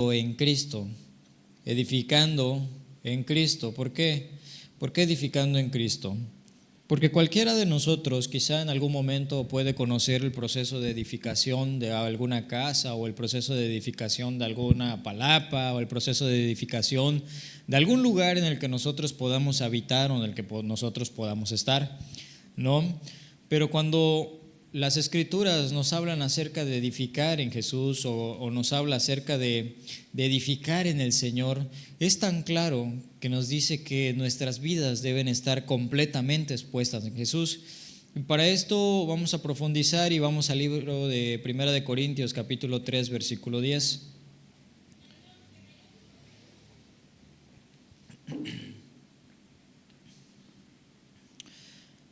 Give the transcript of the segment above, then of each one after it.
en Cristo, edificando en Cristo. ¿Por qué? ¿Por qué edificando en Cristo? Porque cualquiera de nosotros quizá en algún momento puede conocer el proceso de edificación de alguna casa, o el proceso de edificación de alguna palapa, o el proceso de edificación de algún lugar en el que nosotros podamos habitar o en el que nosotros podamos estar, ¿no? Pero cuando las Escrituras nos hablan acerca de edificar en Jesús o nos habla acerca de edificar en el Señor, es tan claro que nos dice que nuestras vidas deben estar completamente expuestas en Jesús. Y para esto vamos a profundizar y vamos al libro de 1 de Corintios capítulo 3 versículo 10.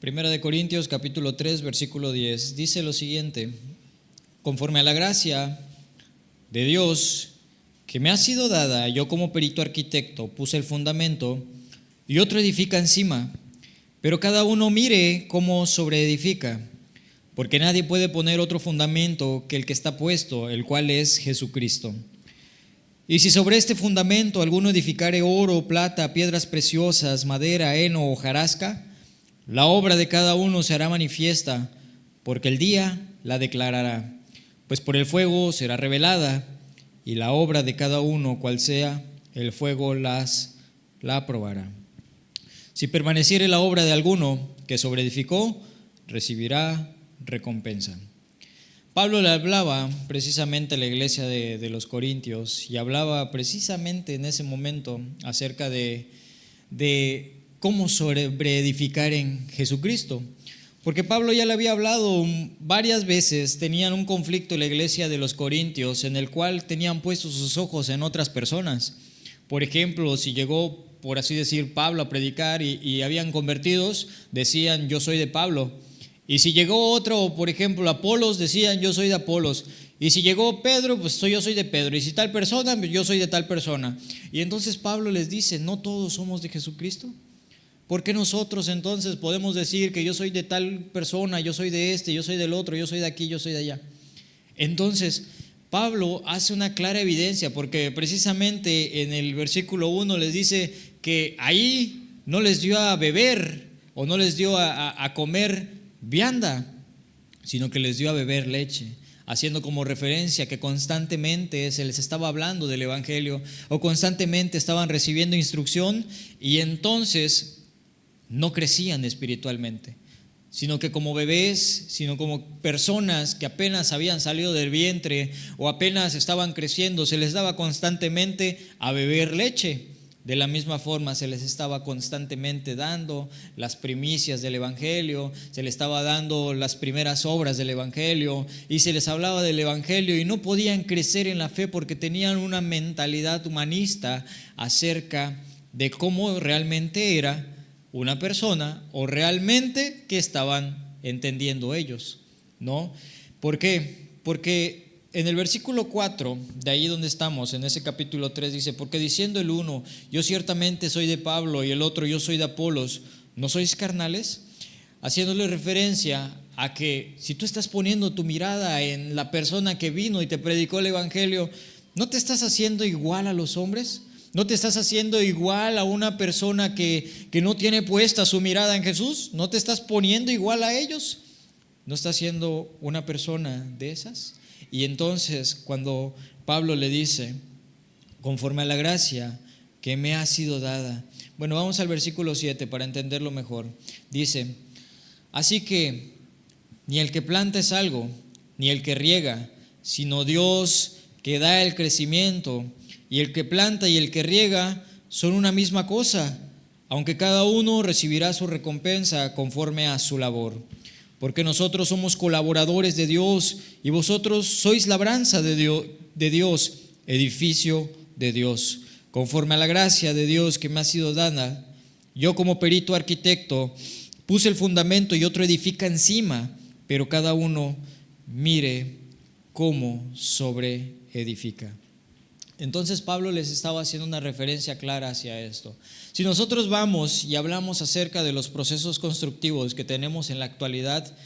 Primera de Corintios capítulo 3 versículo 10 dice lo siguiente: conforme a la gracia de Dios que me ha sido dada, yo como perito arquitecto puse el fundamento y otro edifica encima, pero cada uno mire cómo sobreedifica, porque nadie puede poner otro fundamento que el que está puesto, el cual es Jesucristo. Y si sobre este fundamento alguno edificare oro, plata, piedras preciosas, madera, heno o hojarasca, la obra de cada uno se hará manifiesta, porque el día la declarará, pues por el fuego será revelada, y la obra de cada uno, cual sea, el fuego la aprobará. Si permaneciere la obra de alguno que sobreedificó, recibirá recompensa. Pablo le hablaba precisamente a la iglesia de los Corintios, y hablaba precisamente en ese momento acerca de cómo sobreedificar en Jesucristo. Porque Pablo ya le había hablado varias veces. Tenían un conflicto en la iglesia de los Corintios en el cual tenían puestos sus ojos en otras personas. Por ejemplo, si llegó, por así decir, Pablo a predicar y habían convertidos, decían: yo soy de Pablo. Y si llegó otro, por ejemplo, Apolos, decían: yo soy de Apolos. Y si llegó Pedro, pues yo soy de Pedro. Y si tal persona, yo soy de tal persona. Y entonces Pablo les dice: ¿no todos somos de Jesucristo? ¿Por qué nosotros entonces podemos decir que yo soy de tal persona, yo soy de este, yo soy del otro, yo soy de aquí, yo soy de allá? Entonces, Pablo hace una clara evidencia, porque precisamente en el versículo 1 les dice que ahí no les dio a beber o no les dio a comer vianda, sino que les dio a beber leche, haciendo como referencia que constantemente se les estaba hablando del evangelio, o constantemente estaban recibiendo instrucción, y entonces no crecían espiritualmente, sino que como bebés, sino como personas que apenas habían salido del vientre o apenas estaban creciendo, se les daba constantemente a beber leche. De la misma forma se les estaba constantemente dando las primicias del evangelio, se les estaba dando las primeras obras del evangelio, y se les hablaba del evangelio, y no podían crecer en la fe porque tenían una mentalidad humanista acerca de cómo realmente era una persona, o realmente qué estaban entendiendo ellos, ¿no? ¿Por qué? Porque en el versículo 4, de ahí donde estamos, en ese capítulo 3, dice: porque diciendo el uno, yo ciertamente soy de Pablo, y el otro, yo soy de Apolos, ¿no sois carnales? Haciéndole referencia a que si tú estás poniendo tu mirada en la persona que vino y te predicó el evangelio, ¿no te estás haciendo igual a los hombres? ¿No te estás haciendo igual a una persona que no tiene puesta su mirada en Jesús? ¿No te estás poniendo igual a ellos? ¿No estás siendo una persona de esas? Y entonces cuando Pablo le dice: conforme a la gracia que me ha sido dada. Bueno, vamos al versículo 7 para entenderlo mejor. Dice: así que ni el que planta es algo, ni el que riega, sino Dios que da el crecimiento. Y el que planta y el que riega son una misma cosa, aunque cada uno recibirá su recompensa conforme a su labor. Porque nosotros somos colaboradores de Dios, y vosotros sois labranza de Dios, edificio de Dios. Conforme a la gracia de Dios que me ha sido dada, yo como perito arquitecto puse el fundamento y otro edifica encima, pero cada uno mire cómo sobreedifica. Entonces Pablo les estaba haciendo una referencia clara hacia esto. Si nosotros vamos y hablamos acerca de los procesos constructivos que tenemos en la actualidad,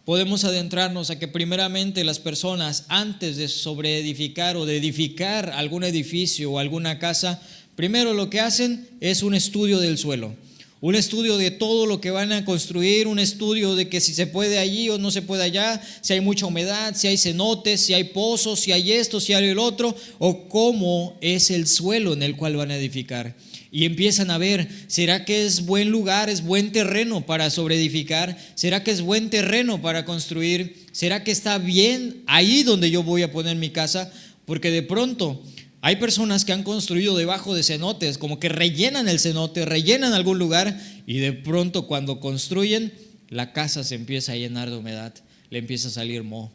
podemos adentrarnos a que primeramente las personas, antes de sobreedificar o de edificar algún edificio o alguna casa, primero lo que hacen es un estudio del suelo, un estudio de todo lo que van a construir, un estudio de que si se puede allí o no se puede allá, si hay mucha humedad, si hay cenotes, si hay pozos, si hay esto, si hay el otro, o cómo es el suelo en el cual van a edificar. Y empiezan a ver, ¿será que es buen lugar, es buen terreno para sobreedificar? ¿Será que es buen terreno para construir? ¿Será que está bien ahí donde yo voy a poner mi casa? Porque de pronto hay personas que han construido debajo de cenotes, como que rellenan el cenote, rellenan algún lugar, y de pronto cuando construyen, la casa se empieza a llenar de humedad, le empieza a salir moho.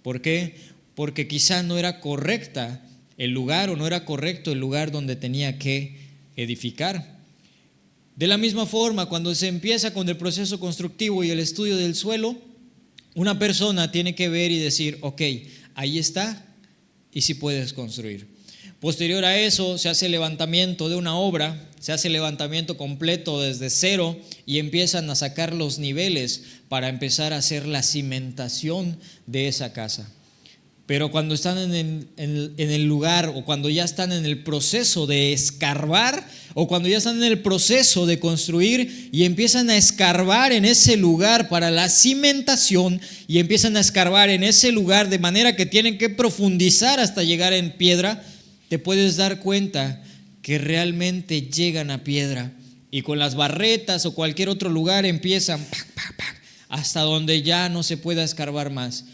¿Por qué? Porque quizá no era correcta el lugar o no era correcto el lugar donde tenía que edificar. De la misma forma, cuando se empieza con el proceso constructivo y el estudio del suelo, una persona tiene que ver y decir, ok, ahí está, y si puedes construir. Posterior a eso se hace el levantamiento de una obra, se hace el levantamiento completo desde cero y empiezan a sacar los niveles para empezar a hacer la cimentación de esa casa. Pero cuando están en el lugar, o cuando ya están en el proceso de escarbar, o cuando ya están en el proceso de construir y empiezan a escarbar en ese lugar para la cimentación, y empiezan a escarbar en ese lugar de manera que tienen que profundizar hasta llegar en piedra, te puedes dar cuenta que realmente llegan a piedra, y con las barretas o cualquier otro lugar empiezan hasta donde ya no se pueda escarbar más.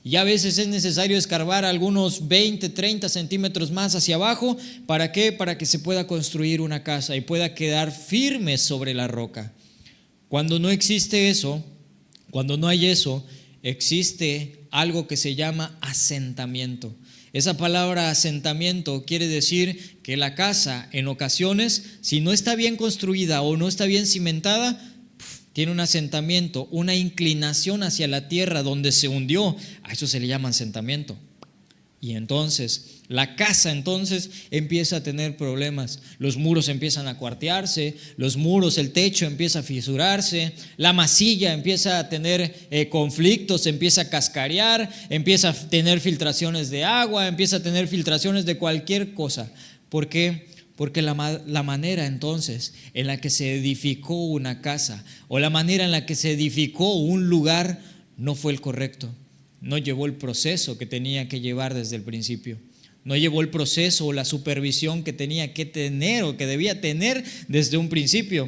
Y a veces es necesario escarbar algunos 20, 30 centímetros más hacia abajo. ¿Para qué? Para que se pueda construir una casa y pueda quedar firme sobre la roca. Cuando no existe eso, cuando no hay eso, existe algo que se llama asentamiento. Esa palabra asentamiento quiere decir que la casa, en ocasiones, si no está bien construida o no está bien cimentada, tiene un asentamiento, una inclinación hacia la tierra donde se hundió. A eso se le llama asentamiento. Y entonces la casa empieza a tener problemas. Los muros empiezan a cuartearse, los muros, el techo empieza a fisurarse, la masilla empieza a tener conflictos, empieza a cascarear, empieza a tener filtraciones de agua, empieza a tener filtraciones de cualquier cosa. ¿Por qué? Porque la manera entonces en la que se edificó una casa o la manera en la que se edificó un lugar no fue el correcto. No llevó el proceso que tenía que llevar desde el principio. No llevó el proceso o la supervisión que tenía que tener o que debía tener desde un principio.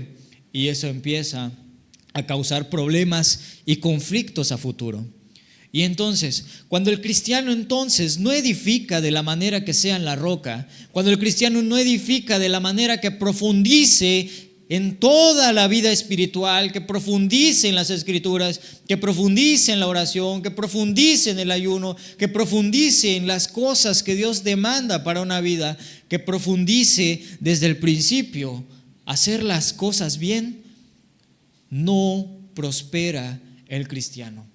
Y eso empieza a causar problemas y conflictos a futuro. Y entonces, cuando el cristiano entonces no edifica de la manera que sea en la roca, cuando el cristiano no edifica de la manera que profundice en toda la vida espiritual, que profundice en las escrituras, que profundice en la oración, que profundice en el ayuno, que profundice en las cosas que Dios demanda para una vida, que profundice desde el principio, hacer las cosas bien, no prospera el cristiano.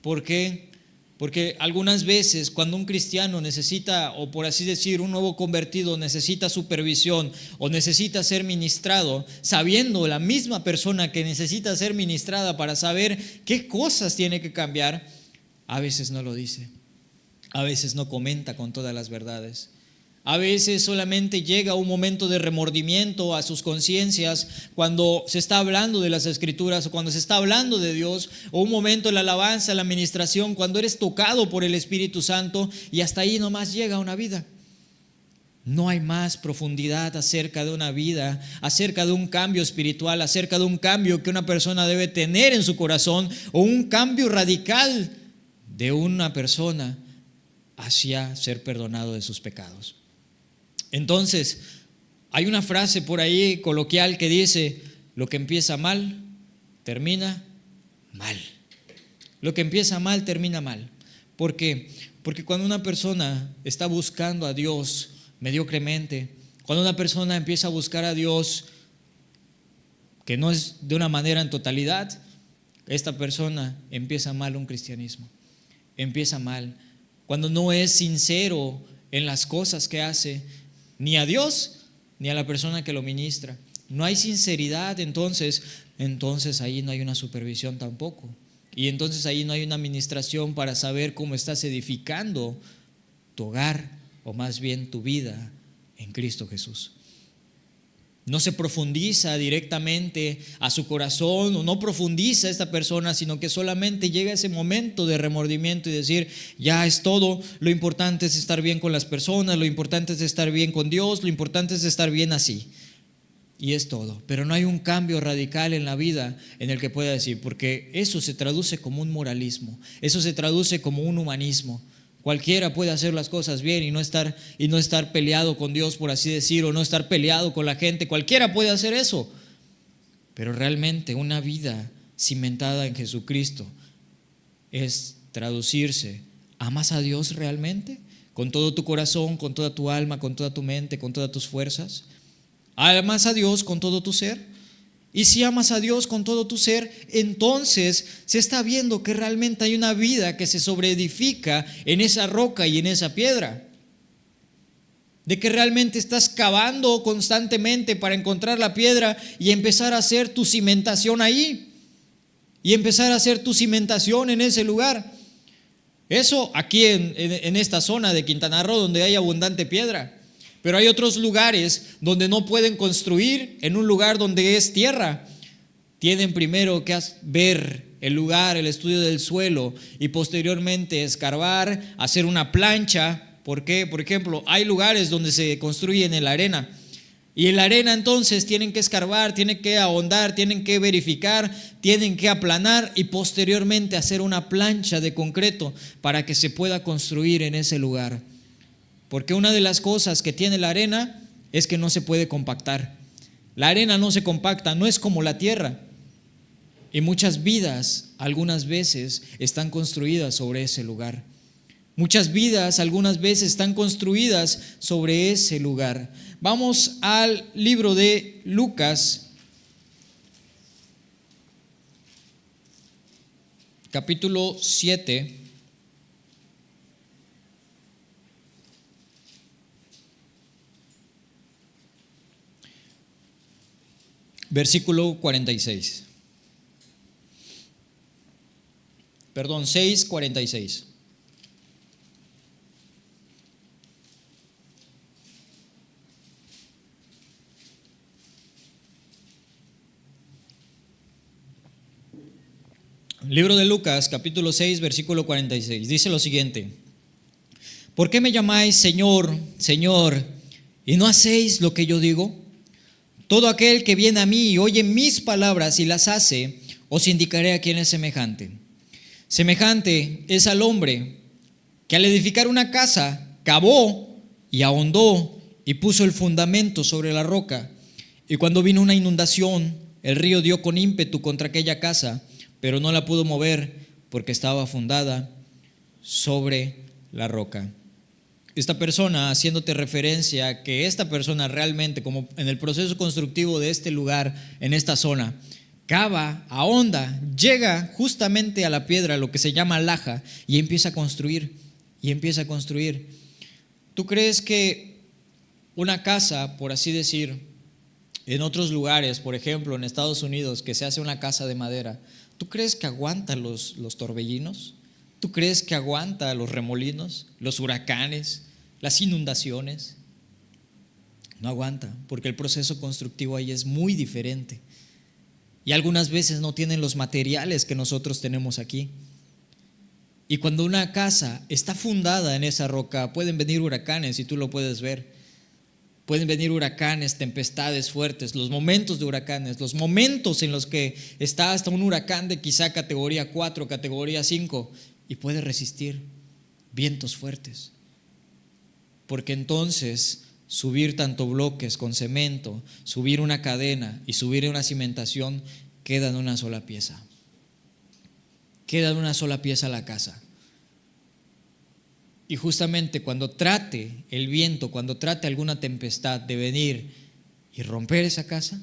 ¿Por qué? Porque algunas veces cuando un cristiano necesita, o por así decir, un nuevo convertido necesita supervisión o necesita ser ministrado, sabiendo la misma persona que necesita ser ministrada para saber qué cosas tiene que cambiar, a veces no lo dice, a veces no comenta con todas las verdades. A veces solamente llega un momento de remordimiento a sus conciencias cuando se está hablando de las escrituras o cuando se está hablando de Dios, o un momento en la alabanza, la administración, cuando eres tocado por el Espíritu Santo, y hasta ahí nomás llega una vida. No hay más profundidad acerca de una vida, acerca de un cambio espiritual, acerca de un cambio que una persona debe tener en su corazón, o un cambio radical de una persona hacia ser perdonado de sus pecados. Entonces, hay una frase por ahí coloquial que dice: lo que empieza mal, termina mal. Lo que empieza mal, termina mal. ¿Por qué? Porque cuando una persona está buscando a Dios mediocremente, cuando una persona empieza a buscar a Dios que no es de una manera en totalidad, esta persona empieza mal un cristianismo. Empieza mal. Cuando no es sincero en las cosas que hace, ni a Dios ni a la persona que lo ministra. No hay sinceridad, entonces ahí no hay una supervisión tampoco. Y entonces ahí no hay una administración para saber cómo estás edificando tu hogar, o más bien tu vida en Cristo Jesús. No se profundiza directamente a su corazón, o no profundiza esta persona, sino que solamente llega ese momento de remordimiento y decir, ya es todo, lo importante es estar bien con las personas, lo importante es estar bien con Dios, lo importante es estar bien así. Y es todo, pero no hay un cambio radical en la vida en el que pueda decir, porque eso se traduce como un moralismo, eso se traduce como un humanismo. Cualquiera puede hacer las cosas bien y no estar peleado con Dios, por así decirlo, o no estar peleado con la gente. Cualquiera puede hacer eso. Pero realmente una vida cimentada en Jesucristo es traducirse: ¿amas a Dios realmente? ¿Con todo tu corazón, con toda tu alma, con toda tu mente, con todas tus fuerzas? ¿Amas a Dios con todo tu ser? Y si amas a Dios con todo tu ser, entonces se está viendo que realmente hay una vida que se sobreedifica en esa roca y en esa piedra. De que realmente estás cavando constantemente para encontrar la piedra y empezar a hacer tu cimentación ahí. Y empezar a hacer tu cimentación en ese lugar. Eso aquí en esta zona de Quintana Roo, donde hay abundante piedra. Pero hay otros lugares donde no pueden construir en un lugar donde es tierra. Tienen primero que ver el lugar, el estudio del suelo, y posteriormente escarbar, hacer una plancha. ¿Por qué? Por ejemplo, hay lugares donde se construyen en la arena. Y en la arena entonces tienen que escarbar, tienen que ahondar, tienen que verificar, tienen que aplanar y posteriormente hacer una plancha de concreto para que se pueda construir en ese lugar. Porque una de las cosas que tiene la arena es que no se puede compactar. La arena no se compacta, no es como la tierra. Y muchas vidas, algunas veces, están construidas sobre ese lugar. Muchas vidas, algunas veces, están construidas sobre ese lugar. Vamos al libro de Lucas, capítulo 7. Versículo 46. Perdón, 6:46. Libro de Lucas, capítulo 6, versículo 46. Dice lo siguiente: ¿por qué me llamáis Señor, Señor, y no hacéis lo que yo digo? Todo aquel que viene a mí y oye mis palabras y las hace, os indicaré a quién es semejante. Semejante es al hombre que al edificar una casa cavó y ahondó y puso el fundamento sobre la roca. Y cuando vino una inundación, el río dio con ímpetu contra aquella casa, pero no la pudo mover porque estaba fundada sobre la roca. Esta persona, haciéndote referencia a que esta persona realmente, como en el proceso constructivo de este lugar, en esta zona, cava, ahonda, llega justamente a la piedra, lo que se llama laja, y empieza a construir, y empieza a construir. ¿Tú crees que una casa, por así decir, en otros lugares, por ejemplo en Estados Unidos, que se hace una casa de madera, ¿tú crees que aguanta los torbellinos? ¿Tú crees que aguanta los remolinos, los huracanes, las inundaciones? No aguanta, porque el proceso constructivo ahí es muy diferente. Y algunas veces no tienen los materiales que nosotros tenemos aquí. Y cuando una casa está fundada en esa roca, pueden venir huracanes, y tú lo puedes ver. Pueden venir huracanes, tempestades fuertes, los momentos de huracanes, los momentos en los que está hasta un huracán de quizá categoría 4, categoría 5, y puede resistir vientos fuertes. Porque entonces subir tanto bloques con cemento, subir una cadena y subir una cimentación, queda en una sola pieza. Queda en una sola pieza la casa. Y justamente cuando trate el viento, cuando trate alguna tempestad de venir y romper esa casa,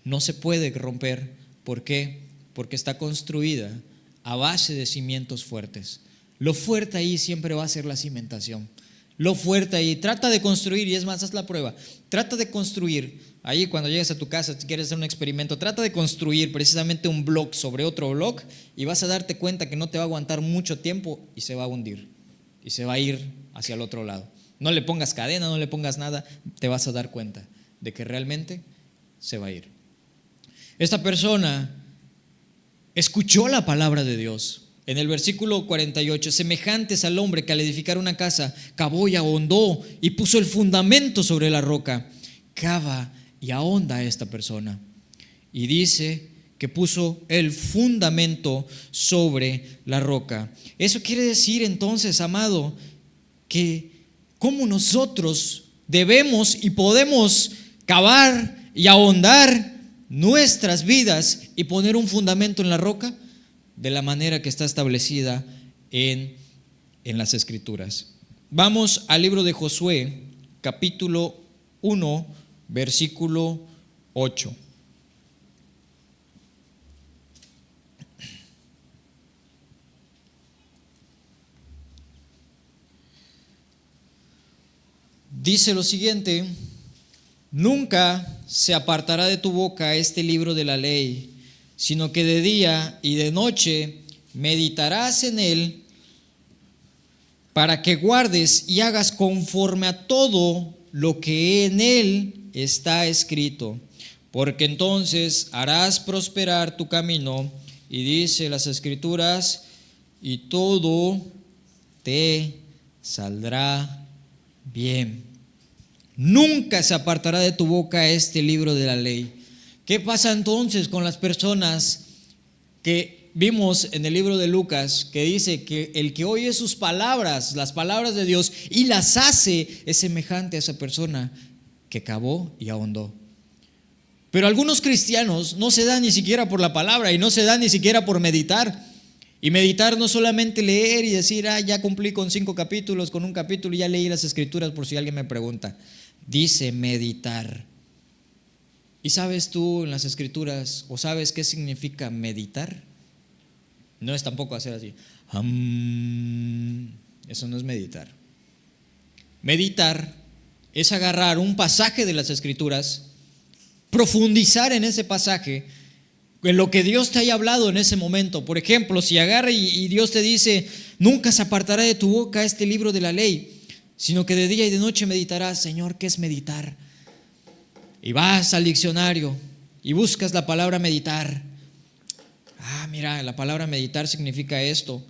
no se puede romper. ¿Por qué? Porque está construida a base de cimientos fuertes. Lo fuerte ahí siempre va a ser la cimentación. lo fuerte ahí, trata de construir, y es más, haz la prueba, trata de construir, ahí cuando llegues a tu casa, si quieres hacer un experimento, trata de construir precisamente un bloque sobre otro bloque y vas a darte cuenta que no te va a aguantar mucho tiempo y se va a hundir y se va a ir hacia el otro lado. No le pongas cadena, no le pongas nada, te vas a dar cuenta de que realmente se va a ir. Esta persona escuchó la palabra de Dios. En el versículo 48, semejantes al hombre que al edificar una casa cavó y ahondó y puso el fundamento sobre la roca. Cava y ahonda esta persona. Y dice que puso el fundamento sobre la roca. Eso quiere decir entonces, amado, que cómo nosotros debemos y podemos cavar y ahondar nuestras vidas y poner un fundamento en la roca de la manera que está establecida en las Escrituras. Vamos al libro de Josué, capítulo 1, versículo 8. Dice lo siguiente: nunca se apartará de tu boca este libro de la ley, sino que de día y de noche meditarás en él, para que guardes y hagas conforme a todo lo que en él está escrito, porque entonces harás prosperar tu camino, y dice las Escrituras, y todo te saldrá bien. Nunca se apartará de tu boca este libro de la ley. ¿Qué pasa entonces con las personas que vimos en el libro de Lucas, que dice que el que oye sus palabras, las palabras de Dios, y las hace, es semejante a esa persona que cavó y ahondó? Pero algunos cristianos no se dan ni siquiera por la palabra y no se dan ni siquiera por meditar. Y meditar no solamente leer y decir, ya cumplí con 5 capítulos, con un capítulo y ya leí las Escrituras, por si alguien me pregunta. Dice meditar. ¿Y sabes tú en las Escrituras o sabes qué significa meditar? No es tampoco hacer así. Eso no es meditar. Meditar es agarrar un pasaje de las Escrituras, profundizar en ese pasaje, en lo que Dios te haya hablado en ese momento. Por ejemplo, si agarra y Dios te dice, nunca se apartará de tu boca este libro de la ley, sino que de día y de noche meditarás. Señor, ¿qué es meditar? Y vas al diccionario y buscas la palabra meditar. Mira, la palabra meditar significa esto.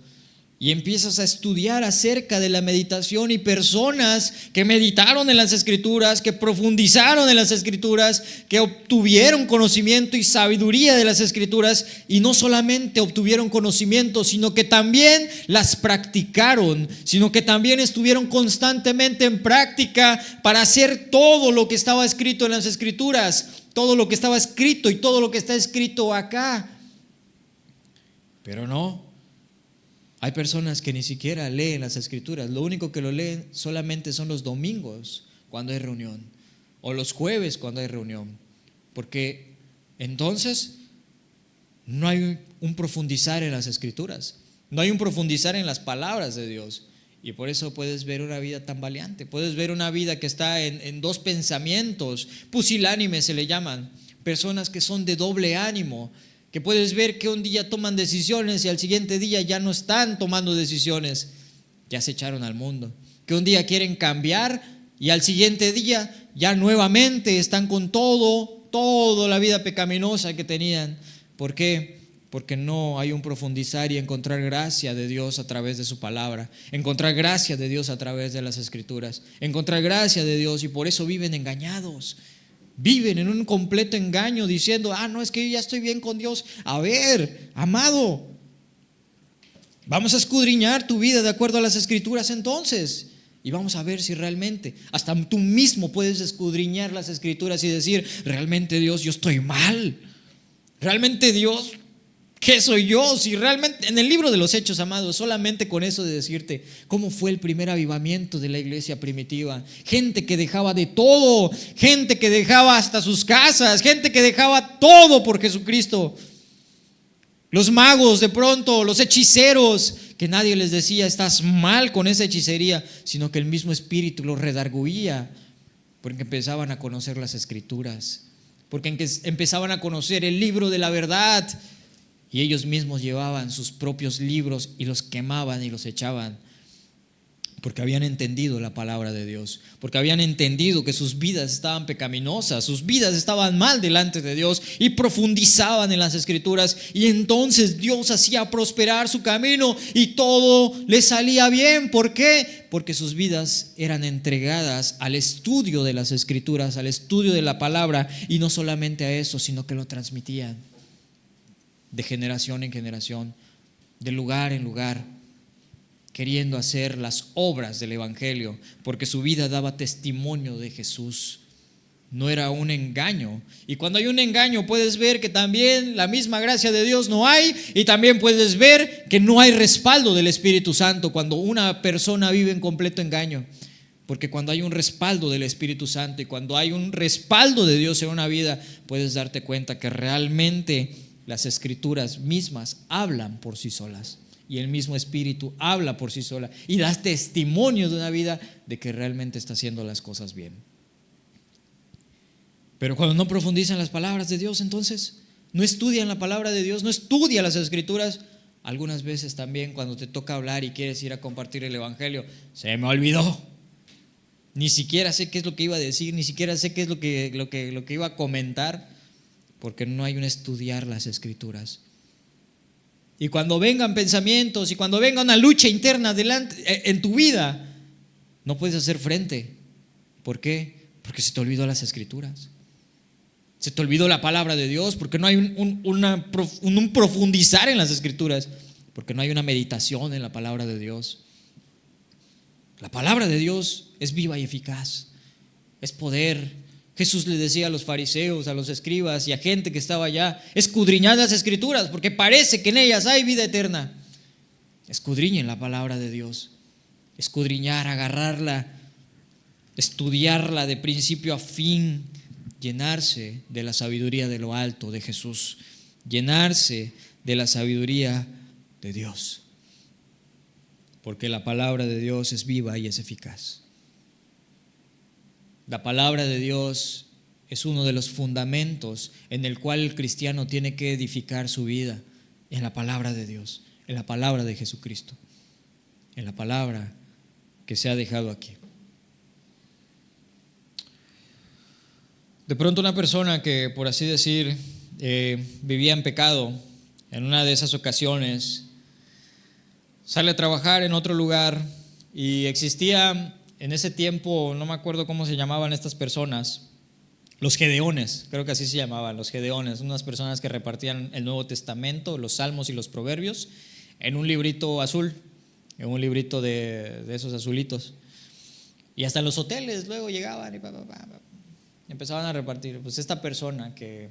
Y empiezas a estudiar acerca de la meditación, y personas que meditaron en las Escrituras, que profundizaron en las Escrituras, que obtuvieron conocimiento y sabiduría de las Escrituras, y no solamente obtuvieron conocimiento, sino que también las practicaron, sino que también estuvieron constantemente en práctica para hacer todo lo que estaba escrito en las Escrituras, todo lo que estaba escrito y todo lo que está escrito acá. Pero no. Hay personas que ni siquiera leen las Escrituras. Lo único que lo leen solamente son los domingos cuando hay reunión, o los jueves cuando hay reunión, porque entonces no hay un profundizar en las Escrituras, no hay un profundizar en las palabras de Dios. Y por eso puedes ver una vida tambaleante, puedes ver una vida que está en dos pensamientos, pusilánimes se le llaman, personas que son de doble ánimo, que puedes ver que un día toman decisiones y al siguiente día ya no están tomando decisiones, ya se echaron al mundo. Que un día quieren cambiar y al siguiente día ya nuevamente están con toda la vida pecaminosa que tenían. ¿Por qué? Porque no hay un profundizar y encontrar gracia de Dios a través de su palabra, encontrar gracia de Dios a través de las Escrituras, encontrar gracia de Dios, y por eso viven engañados. Viven en un completo engaño diciendo, no, es que yo ya estoy bien con Dios. A ver, amado, vamos a escudriñar tu vida de acuerdo a las Escrituras entonces, y vamos a ver si realmente hasta tú mismo puedes escudriñar las Escrituras y decir, realmente Dios, yo estoy mal. Realmente Dios, ¿qué soy yo? Si realmente en el libro de los Hechos, amados, solamente con eso de decirte cómo fue el primer avivamiento de la iglesia primitiva, gente que dejaba de todo, gente que dejaba hasta sus casas, gente que dejaba todo por Jesucristo. Los magos de pronto, los hechiceros que nadie les decía estás mal con esa hechicería, sino que el mismo Espíritu los redarguía, porque empezaban a conocer las Escrituras, porque empezaban a conocer el libro de la verdad, y ellos mismos llevaban sus propios libros y los quemaban y los echaban, porque habían entendido la palabra de Dios, porque habían entendido que sus vidas estaban pecaminosas, sus vidas estaban mal delante de Dios, y profundizaban en las Escrituras, y entonces Dios hacía prosperar su camino y todo les salía bien. ¿Por qué? Porque sus vidas eran entregadas al estudio de las Escrituras, al estudio de la palabra, y no solamente a eso, sino que lo transmitían de generación en generación, de lugar en lugar, queriendo hacer las obras del Evangelio, porque su vida daba testimonio de Jesús. No era un engaño. Y cuando hay un engaño puedes ver que también la misma gracia de Dios no hay, y también puedes ver que no hay respaldo del Espíritu Santo cuando una persona vive en completo engaño. Porque cuando hay un respaldo del Espíritu Santo y cuando hay un respaldo de Dios en una vida, puedes darte cuenta que realmente las Escrituras mismas hablan por sí solas. Y el mismo Espíritu habla por sí sola y da testimonio de una vida de que realmente está haciendo las cosas bien. Pero cuando no profundizan las palabras de Dios, entonces no estudian la palabra de Dios, no estudian las Escrituras. Algunas veces también cuando te toca hablar y quieres ir a compartir el Evangelio, se me olvidó. Ni siquiera sé qué es lo que iba a decir, ni siquiera sé qué es lo que iba a comentar, porque no hay un estudiar las Escrituras. Y cuando vengan pensamientos y cuando venga una lucha interna en tu vida, no puedes hacer frente. ¿Por qué? Porque se te olvidó las Escrituras. Se te olvidó la palabra de Dios, porque no hay un profundizar en las Escrituras, porque no hay una meditación en la palabra de Dios. La palabra de Dios es viva y eficaz, es poder. Jesús le decía a los fariseos, a los escribas y a gente que estaba allá: escudriñad las Escrituras, porque parece que en ellas hay vida eterna. Escudriñen la palabra de Dios. Escudriñar, agarrarla, estudiarla de principio a fin, llenarse de la sabiduría de lo alto de Jesús, llenarse de la sabiduría de Dios, porque la palabra de Dios es viva y es eficaz. La palabra de Dios es uno de los fundamentos en el cual el cristiano tiene que edificar su vida, en la palabra de Dios, en la palabra de Jesucristo, en la palabra que se ha dejado aquí. De pronto una persona que, por así decir, vivía en pecado, en una de esas ocasiones sale a trabajar en otro lugar, y existía en ese tiempo, no me acuerdo cómo se llamaban estas personas, los gedeones, creo que así se llamaban, los gedeones, unas personas que repartían el Nuevo Testamento, los Salmos y los Proverbios, en un librito azul, en un librito de esos azulitos. Y hasta en los hoteles luego llegaban y empezaban a repartir. Pues esta persona que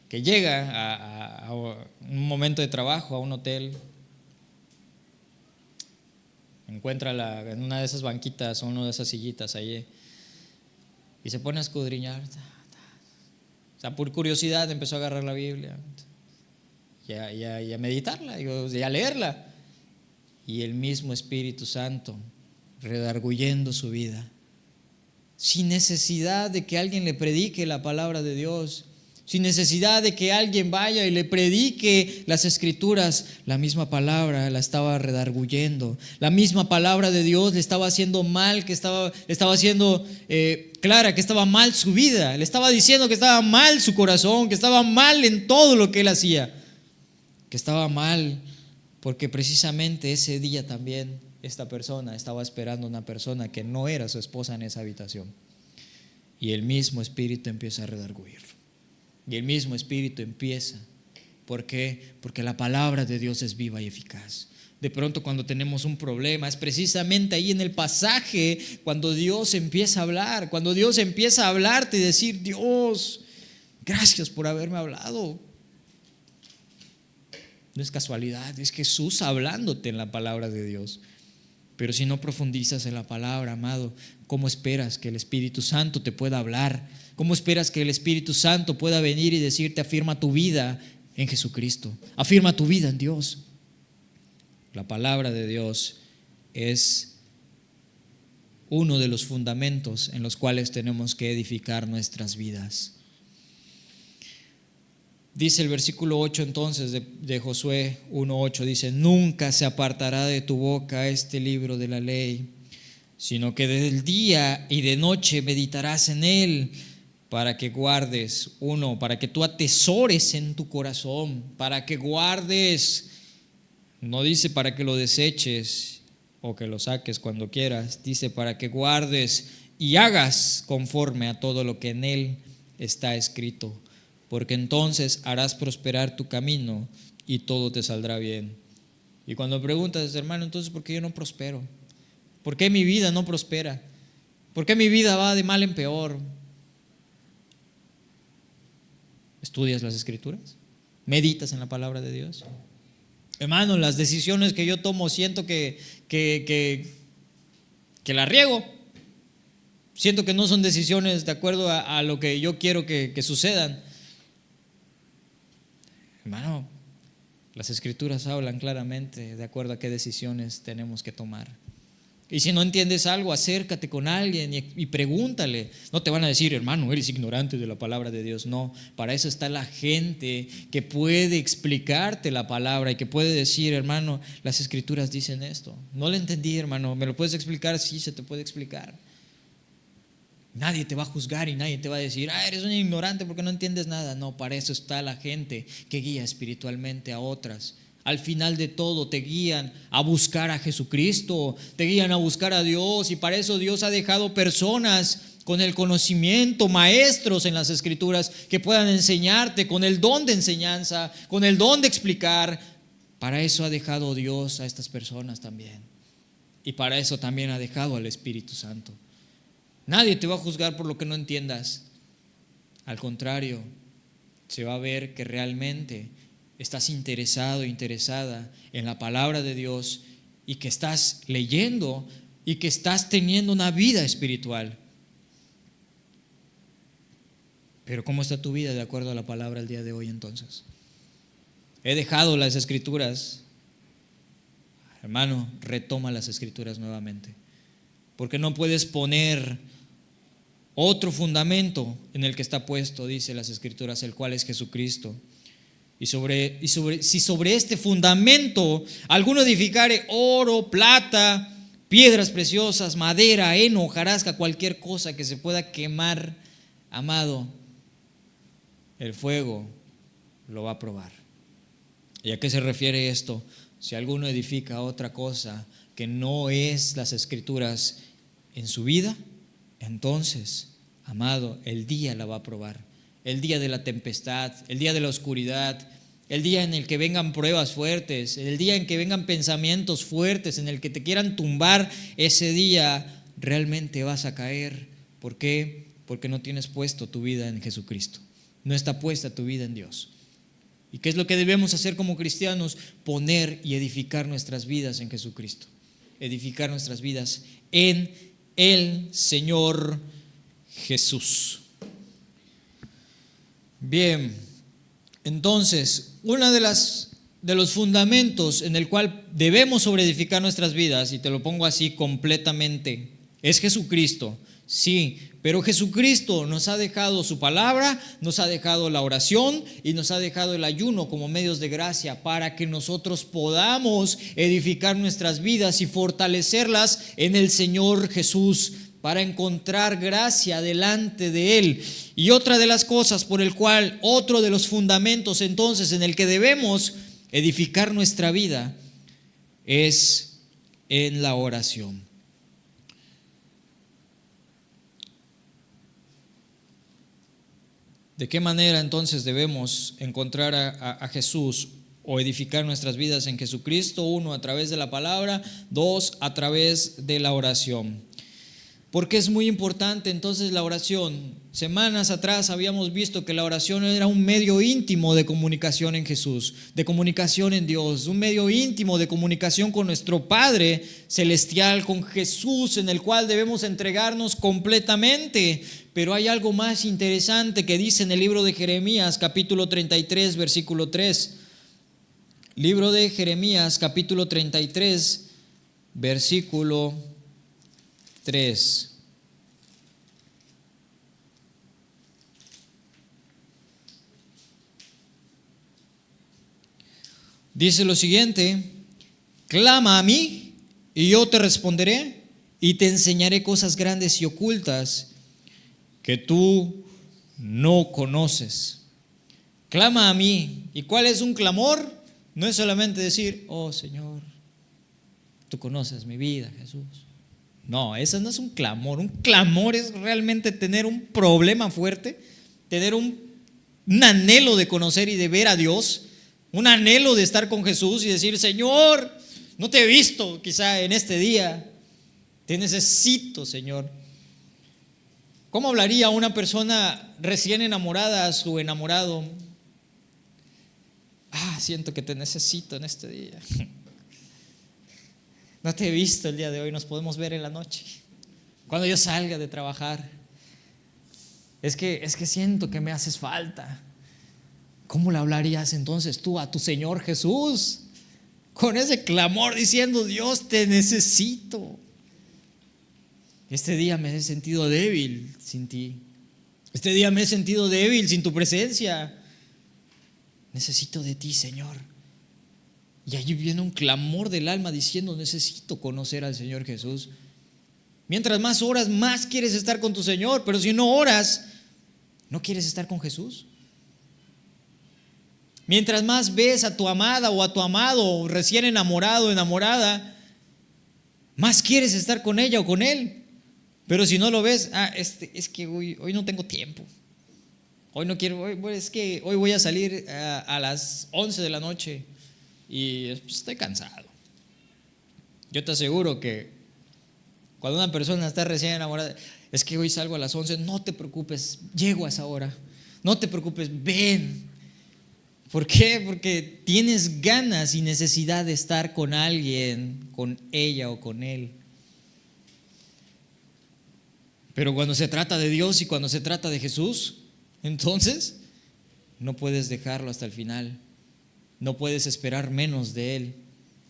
llega a un momento de trabajo, a un hotel, encuentra en una de esas banquitas o una de esas sillitas allí y se pone a escudriñar. O sea, por curiosidad empezó a agarrar la Biblia y a meditarla y a leerla. Y el mismo Espíritu Santo redarguyendo su vida, sin necesidad de que alguien le predique la palabra de Dios, sin necesidad de que alguien vaya y le predique las Escrituras. La misma palabra la estaba redarguyendo. La misma palabra de Dios le estaba haciendo mal, le estaba haciendo clara que estaba mal su vida. Le estaba diciendo que estaba mal su corazón, que estaba mal en todo lo que él hacía, que estaba mal porque precisamente ese día también esta persona estaba esperando a una persona que no era su esposa en esa habitación. Y el mismo Espíritu empieza a redarguyirlo. Y el mismo Espíritu empieza. ¿Por qué? Porque la palabra de Dios es viva y eficaz. De pronto cuando tenemos un problema, es precisamente ahí en el pasaje cuando Dios empieza a hablar, cuando Dios empieza a hablarte y decir: Dios, gracias por haberme hablado. No es casualidad, es Jesús hablándote en la palabra de Dios. Pero si no profundizas en la palabra, amado, ¿cómo esperas que el Espíritu Santo te pueda hablar? ¿Cómo esperas que el Espíritu Santo pueda venir y decirte: afirma tu vida en Jesucristo, afirma tu vida en Dios? La palabra de Dios es uno de los fundamentos en los cuales tenemos que edificar nuestras vidas. Dice el versículo 8 entonces de Josué 1:8, dice: nunca se apartará de tu boca este libro de la ley, sino que de día y de noche meditarás en él, para que guardes, para que tú atesores en tu corazón, para que guardes, no dice para que lo deseches o que lo saques cuando quieras, dice para que guardes y hagas conforme a todo lo que en él está escrito, porque entonces harás prosperar tu camino y todo te saldrá bien. Y cuando preguntas, hermano, entonces ¿por qué yo no prospero? ¿Por qué mi vida no prospera? ¿Por qué mi vida va de mal en peor? ¿Estudias las Escrituras? ¿Meditas en la palabra de Dios? Hermano, las decisiones que yo tomo siento que la riego. Siento que no son decisiones de acuerdo a lo que yo quiero que sucedan. Hermano, las Escrituras hablan claramente de acuerdo a qué decisiones tenemos que tomar. Y si no entiendes algo, acércate con alguien y pregúntale. No te van a decir, hermano, eres ignorante de la palabra de Dios. No, para eso está la gente que puede explicarte la palabra y que puede decir, hermano, las Escrituras dicen esto. No lo entendí, hermano, ¿me lo puedes explicar? Sí, se te puede explicar. Nadie te va a juzgar y nadie te va a decir, eres un ignorante porque no entiendes nada. No, para eso está la gente que guía espiritualmente a otras. Al final de todo te guían a buscar a Jesucristo, te guían a buscar a Dios, y para eso Dios ha dejado personas con el conocimiento, maestros en las Escrituras que puedan enseñarte, con el don de enseñanza, con el don de explicar. Para eso ha dejado Dios a estas personas también, y para eso también ha dejado al Espíritu Santo. Nadie te va a juzgar por lo que no entiendas. Al contrario, se va a ver que realmente estás interesado, interesada en la palabra de Dios, y que estás leyendo y que estás teniendo una vida espiritual. Pero ¿cómo está tu vida de acuerdo a la palabra el día de hoy entonces? He dejado las Escrituras. Hermano, retoma las Escrituras nuevamente, porque no puedes poner otro fundamento en el que está puesto, dice las Escrituras, el cual es Jesucristo. Si sobre este fundamento alguno edificare oro, plata, piedras preciosas, madera, heno, hojarasca, cualquier cosa que se pueda quemar, amado, el fuego lo va a probar. ¿Y a qué se refiere esto? Si alguno edifica otra cosa que no es las Escrituras en su vida, entonces, amado, el día la va a probar. El día de la tempestad, el día de la oscuridad, el día en el que vengan pruebas fuertes, el día en que vengan pensamientos fuertes, en el que te quieran tumbar, ese día realmente vas a caer. ¿Por qué? Porque no tienes puesto tu vida en Jesucristo. No está puesta tu vida en Dios. ¿Y qué es lo que debemos hacer como cristianos? Poner y edificar nuestras vidas en Jesucristo. Edificar nuestras vidas en el Señor Jesús. Bien, entonces, uno de los fundamentos en el cual debemos sobreedificar nuestras vidas, y te lo pongo así completamente, es Jesucristo. Sí, pero Jesucristo nos ha dejado su palabra, nos ha dejado la oración y nos ha dejado el ayuno como medios de gracia para que nosotros podamos edificar nuestras vidas y fortalecerlas en el Señor Jesús, para encontrar gracia delante de Él. Y otra de las cosas por el cual, otro de los fundamentos entonces en el que debemos edificar nuestra vida es en la oración. ¿De qué manera entonces debemos encontrar a Jesús o edificar nuestras vidas en Jesucristo? 1, a través de la palabra. 2, a través de la oración. Porque es muy importante entonces la oración. Semanas atrás habíamos visto que la oración era un medio íntimo de comunicación en Jesús, de comunicación en Dios, un medio íntimo de comunicación con nuestro Padre Celestial, con Jesús, en el cual debemos entregarnos completamente. Pero hay algo más interesante que dice en el libro de Jeremías, capítulo 33, versículo 3. Libro de Jeremías, capítulo 33, versículo 3. Dice lo siguiente: clama a mí y yo te responderé y te enseñaré cosas grandes y ocultas que tú no conoces. Clama a mí. ¿Y cuál es un clamor? No es solamente decir: oh Señor, tú conoces mi vida, Jesús. No, eso no es un clamor. Un clamor es realmente tener un problema fuerte, tener un anhelo de conocer y de ver a Dios, un anhelo de estar con Jesús y decir: Señor, no te he visto quizá en este día, te necesito, Señor. ¿Cómo hablaría una persona recién enamorada a su enamorado? Siento que te necesito en este día. No te he visto el día de hoy, nos podemos ver en la noche, cuando yo salga de trabajar. Es que siento que me haces falta. ¿Cómo le hablarías entonces tú a tu Señor Jesús? Con ese clamor diciendo: Dios, te necesito. Este día me he sentido débil sin ti. Este día me he sentido débil sin tu presencia. Necesito de ti, Señor. Y allí viene un clamor del alma diciendo: necesito conocer al Señor Jesús. Mientras más oras, más quieres estar con tu Señor. Pero si no oras, ¿no quieres estar con Jesús? Mientras más ves a tu amada o a tu amado recién enamorado o enamorada, más quieres estar con ella o con él. Pero si no lo ves: es que hoy no tengo tiempo. Hoy no quiero, es que hoy voy a salir a las 11 de la noche y estoy cansado. Yo te aseguro que cuando una persona está recién enamorada: es que hoy salgo a las 11, no te preocupes, llego a esa hora. No te preocupes, ven. ¿Por qué? Porque tienes ganas y necesidad de estar con alguien, con ella o con él. Pero cuando se trata de Dios y cuando se trata de Jesús, entonces no puedes dejarlo hasta el final. No puedes esperar menos de Él.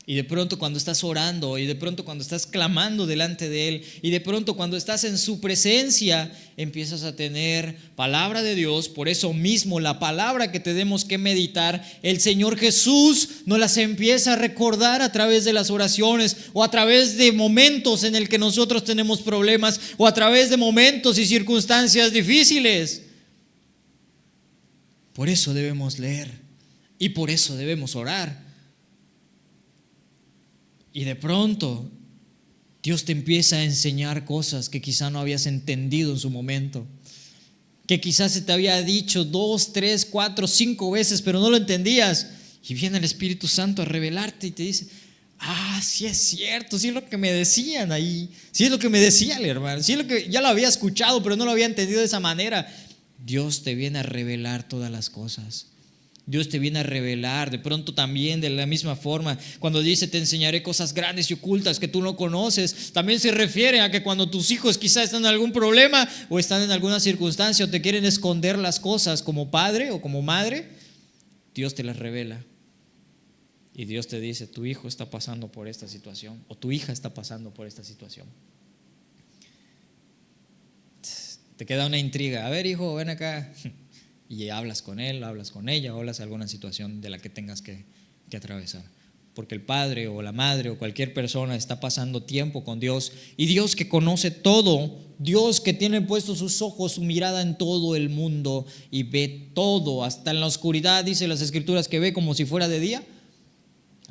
Y de pronto cuando estás orando, y de pronto cuando estás clamando delante de Él, y de pronto cuando estás en su presencia, empiezas a tener palabra de Dios. Por eso mismo la palabra que tenemos que meditar, el Señor Jesús nos las empieza a recordar a través de las oraciones, o a través de momentos en el que nosotros tenemos problemas, o a través de momentos y circunstancias difíciles. Por eso debemos leer y por eso debemos orar. Y de pronto Dios te empieza a enseñar cosas que quizá no habías entendido en su momento, que quizás se te había dicho 2, 3, 4, 5 veces, pero no lo entendías. Y viene el Espíritu Santo a revelarte y te dice: sí es cierto, sí es lo que me decían ahí, sí es lo que me decía el hermano, sí es lo que ya lo había escuchado, pero no lo había entendido de esa manera. Dios te viene a revelar todas las cosas. Dios te viene a revelar. De pronto también de la misma forma, cuando dice: te enseñaré cosas grandes y ocultas que tú no conoces, también se refiere a que cuando tus hijos quizás están en algún problema o están en alguna circunstancia o te quieren esconder las cosas como padre o como madre, Dios te las revela. Y Dios te dice: tu hijo está pasando por esta situación, o tu hija está pasando por esta situación. Te queda una intriga: a ver, hijo, ven acá. Y hablas con él, hablas con ella, hablas de alguna situación de la que tengas que atravesar. Porque el padre o la madre o cualquier persona está pasando tiempo con Dios, y Dios que conoce todo, Dios que tiene puestos sus ojos, su mirada en todo el mundo y ve todo, hasta en la oscuridad, dice las Escrituras, que ve como si fuera de día.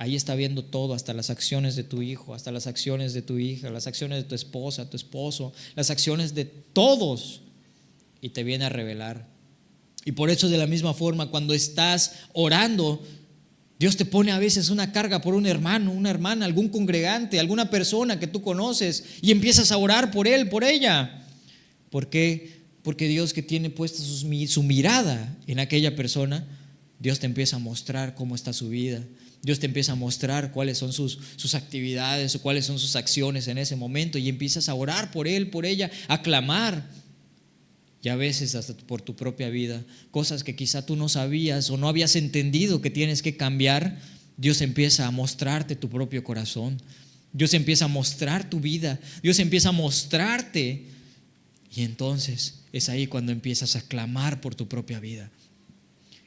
Ahí está viendo todo, hasta las acciones de tu hijo, hasta las acciones de tu hija, las acciones de tu esposa, tu esposo, las acciones de todos, y te viene a revelar. Y por eso, de la misma forma, cuando estás orando, Dios te pone a veces una carga por un hermano, una hermana, algún congregante, alguna persona que tú conoces, y empiezas a orar por él, por ella. ¿Por qué? Porque Dios, que tiene puesta su mirada en aquella persona, Dios te empieza a mostrar cómo está su vida. Dios te empieza a mostrar cuáles son sus actividades o cuáles son sus acciones en ese momento, y empiezas a orar por él, por ella, a clamar. Y a veces hasta por tu propia vida, cosas que quizá tú no sabías o no habías entendido que tienes que cambiar, Dios empieza a mostrarte tu propio corazón. Dios empieza a mostrar tu vida. Dios empieza a mostrarte. Y entonces es ahí cuando empiezas a clamar por tu propia vida.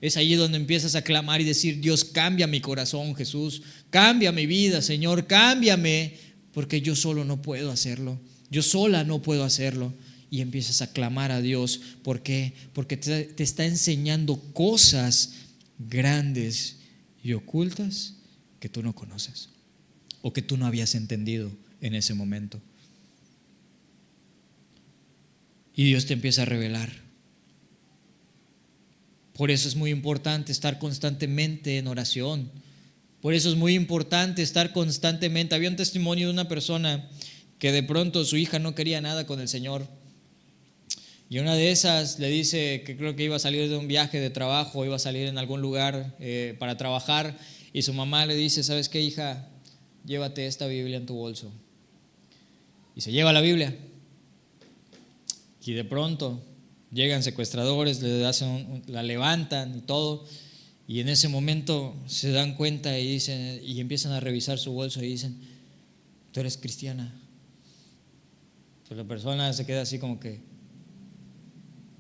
Es ahí donde empiezas a clamar y decir: Dios, cambia mi corazón, Jesús. Cambia mi vida, Señor, cámbiame, porque yo solo no puedo hacerlo. Yo sola no puedo hacerlo. Y empiezas a clamar a Dios. ¿Por qué? Porque te está enseñando cosas grandes y ocultas que tú no conoces o que tú no habías entendido en ese momento. Y Dios te empieza a revelar. Por eso es muy importante estar constantemente en oración. Por eso es muy importante estar constantemente. Había un testimonio de una persona que de pronto su hija no quería nada con el Señor. Y una de esas le dice que creo que iba a salir de un viaje de trabajo, iba a salir en algún lugar para trabajar. Y su mamá le dice: ¿sabes qué, hija? Llévate esta Biblia en tu bolso. Y se lleva la Biblia. Y de pronto llegan secuestradores, la levantan y todo. Y en ese momento se dan cuenta y dicen, y empiezan a revisar su bolso y dicen: ¿tú eres cristiana? Pues la persona se queda así como que: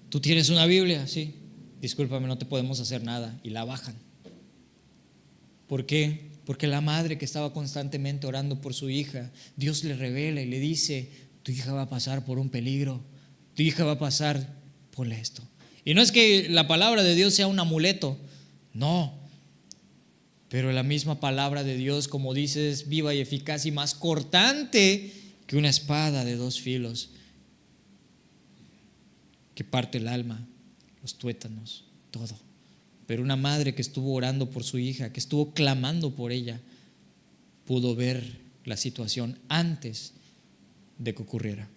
¿tú tienes una Biblia? Sí. Discúlpame, no te podemos hacer nada. Y la bajan. ¿Por qué? Porque la madre que estaba constantemente orando por su hija, Dios le revela y le dice: tu hija va a pasar por un peligro, tu hija va a pasar por esto. Y no es que la palabra de Dios sea un amuleto, no, pero la misma palabra de Dios, como dice, es viva y eficaz y más cortante que una espada de dos filos, que parte el alma, los tuétanos, todo. Pero una madre que estuvo orando por su hija, que estuvo clamando por ella, pudo ver la situación antes de que ocurriera.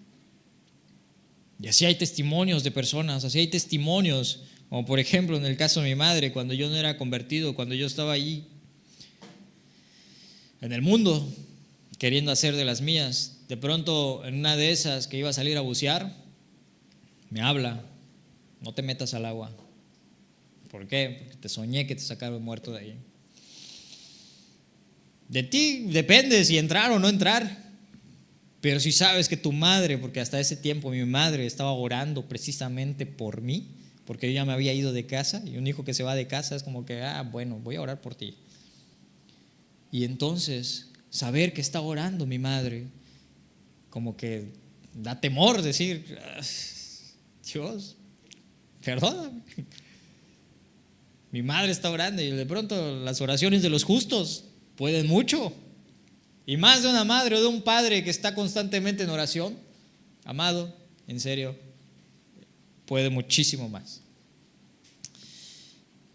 Y así hay testimonios de personas, así hay testimonios, como por ejemplo en el caso de mi madre, cuando yo no era convertido, cuando yo estaba allí en el mundo queriendo hacer de las mías. De pronto en una de esas que iba a salir a bucear, me habla: no te metas al agua. ¿Por qué? Porque te soñé que te sacaron muerto de ahí. De ti depende si entrar o no entrar. Pero si sabes que tu madre, porque hasta ese tiempo mi madre estaba orando precisamente por mí, porque yo ya me había ido de casa, y un hijo que se va de casa es como que, bueno, voy a orar por ti. Y entonces, saber que está orando mi madre, como que da temor decir: Dios, perdóname. Mi madre está orando, y de pronto las oraciones de los justos pueden mucho. Y más de una madre o de un padre que está constantemente en oración, amado, en serio, puede muchísimo más.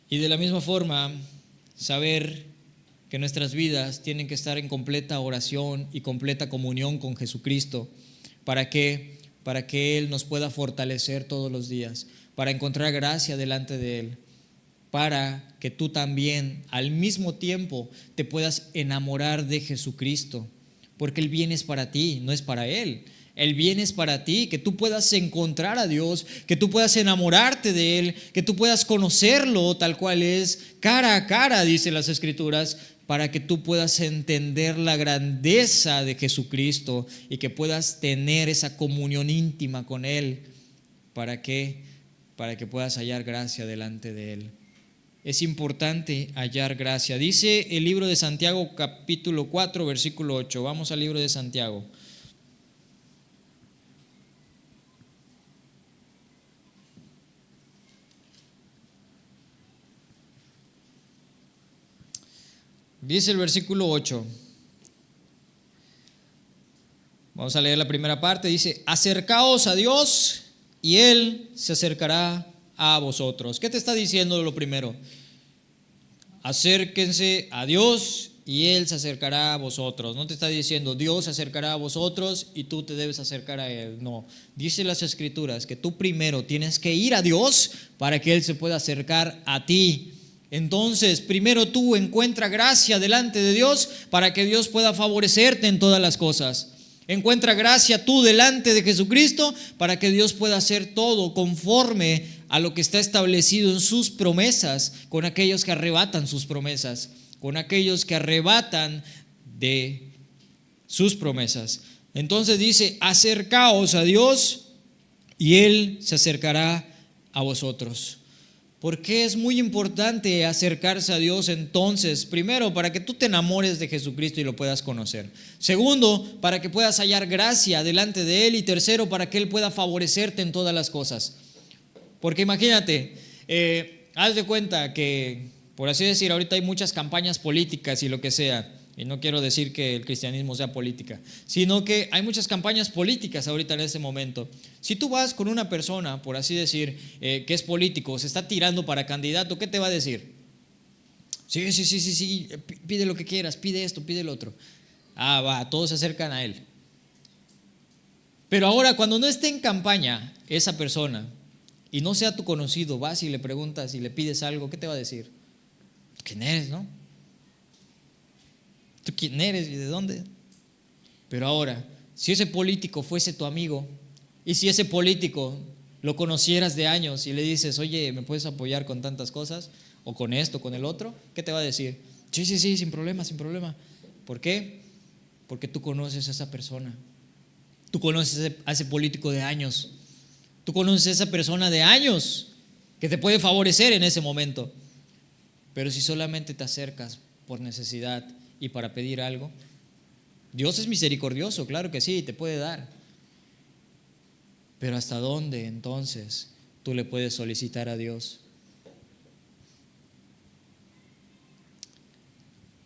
Y de la misma forma, saber que nuestras vidas tienen que estar en completa oración y completa comunión con Jesucristo. ¿Para qué? Para que Él nos pueda fortalecer todos los días, para encontrar gracia delante de Él, para que tú también al mismo tiempo te puedas enamorar de Jesucristo, porque el bien es para ti, no es para Él. El bien es para ti, que tú puedas encontrar a Dios, que tú puedas enamorarte de Él, que tú puedas conocerlo tal cual es, cara a cara, dice las Escrituras, para que tú puedas entender la grandeza de Jesucristo y que puedas tener esa comunión íntima con Él. ¿Para qué? Para que puedas hallar gracia delante de Él. Es importante hallar gracia. Dice el libro de Santiago capítulo 4 versículo 8. Vamos al libro de Santiago. Dice el versículo 8. Vamos a leer la primera parte. Dice: acercaos a Dios y Él se acercará a vosotros. ¿Qué te está diciendo lo primero? Acérquense a Dios y Él se acercará a vosotros. No te está diciendo Dios se acercará a vosotros y tú te debes acercar a Él. No, dice las Escrituras que tú primero tienes que ir a Dios para que Él se pueda acercar a ti. Entonces, primero tú encuentra gracia delante de Dios para que Dios pueda favorecerte en todas las cosas. Encuentra gracia tú delante de Jesucristo para que Dios pueda hacer todo conforme a lo que está establecido en sus promesas con aquellos que arrebatan sus promesas. con aquellos que arrebatan de sus promesas. Entonces dice: acercaos a Dios y Él se acercará a vosotros. ¿Por qué es muy importante acercarse a Dios entonces? Primero, para que tú te enamores de Jesucristo y lo puedas conocer. Segundo, para que puedas hallar gracia delante de Él. Y tercero, para que Él pueda favorecerte en todas las cosas. Porque imagínate, haz de cuenta que, por así decir, ahorita hay muchas campañas políticas y lo que sea. Y no quiero decir que el cristianismo sea política, sino que hay muchas campañas políticas ahorita en este momento. Si tú vas con una persona, por así decir, que es político, se está tirando para candidato, ¿qué te va a decir? Sí, pide lo que quieras, pide esto, pide lo otro. Va, todos se acercan a él. Pero ahora, cuando no esté en campaña esa persona y no sea tu conocido, vas y le preguntas y le pides algo, ¿qué te va a decir? ¿Quién eres, no? ¿Tú quién eres y de dónde? Pero ahora, si ese político fuese tu amigo y si ese político lo conocieras de años y le dices: oye, ¿me puedes apoyar con tantas cosas? O con esto, con el otro, ¿qué te va a decir? Sí, sin problema. ¿Por qué? Porque tú conoces a esa persona. Tú conoces a ese político de años. Tú conoces a esa persona de años que te puede favorecer en ese momento. Pero si solamente te acercas por necesidad y para pedir algo, Dios es misericordioso, claro que sí, te puede dar. Pero ¿hasta dónde entonces tú le puedes solicitar a Dios?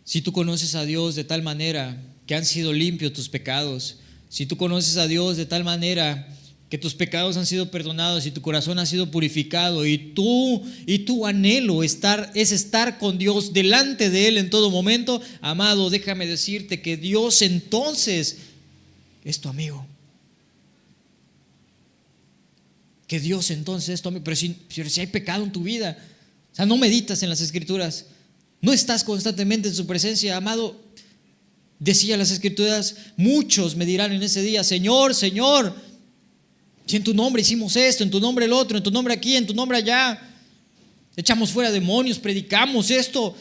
Si tú conoces a Dios de tal manera que han sido limpios tus pecados, si tú conoces a Dios de tal manera que tus pecados han sido perdonados y tu corazón ha sido purificado y tu anhelo es estar con Dios, delante de Él en todo momento, amado, déjame decirte que Dios entonces es tu amigo. Que Dios entonces es tu amigo. Pero si hay pecado en tu vida, o sea, no meditas en las Escrituras, no estás constantemente en su presencia, amado, decía las Escrituras: muchos me dirán en ese día: Señor, Señor, si en tu nombre hicimos esto, en tu nombre el otro, en tu nombre aquí, en tu nombre allá, echamos fuera demonios, predicamos esto.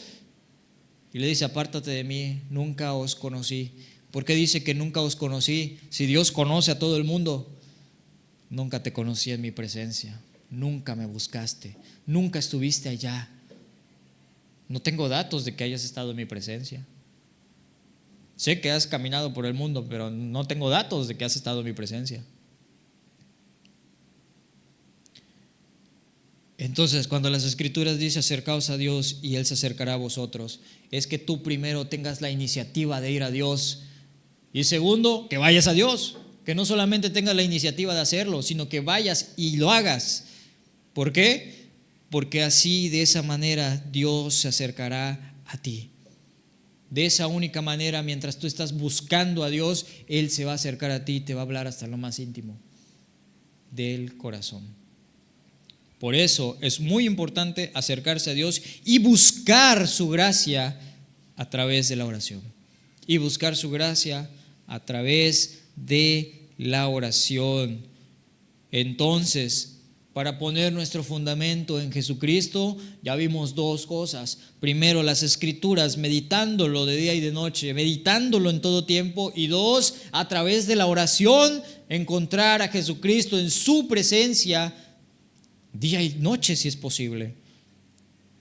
Y le dice: apártate de mí, nunca os conocí. ¿Por qué dice que nunca os conocí? Si Dios conoce a todo el mundo. Nunca te conocí en mi presencia, nunca me buscaste, nunca estuviste allá. No tengo datos de que hayas estado en mi presencia. Sé que has caminado por el mundo, pero no tengo datos de que has estado en mi presencia. Entonces, cuando las Escrituras dicen: acercaos a Dios y Él se acercará a vosotros, es que tú primero tengas la iniciativa de ir a Dios. Y segundo, que vayas a Dios, que no solamente tengas la iniciativa de hacerlo, sino que vayas y lo hagas. ¿Por qué? Porque así, de esa manera, Dios se acercará a ti. De esa única manera, mientras tú estás buscando a Dios, Él se va a acercar a ti y te va a hablar hasta lo más íntimo del corazón. Por eso es muy importante acercarse a Dios y buscar su gracia a través de la oración. Y buscar su gracia a través de la oración. Entonces, para poner nuestro fundamento en Jesucristo, ya vimos dos cosas. Primero, las Escrituras, meditándolo de día y de noche, meditándolo en todo tiempo. Y dos, a través de la oración, encontrar a Jesucristo en su presencia día y noche, si es posible,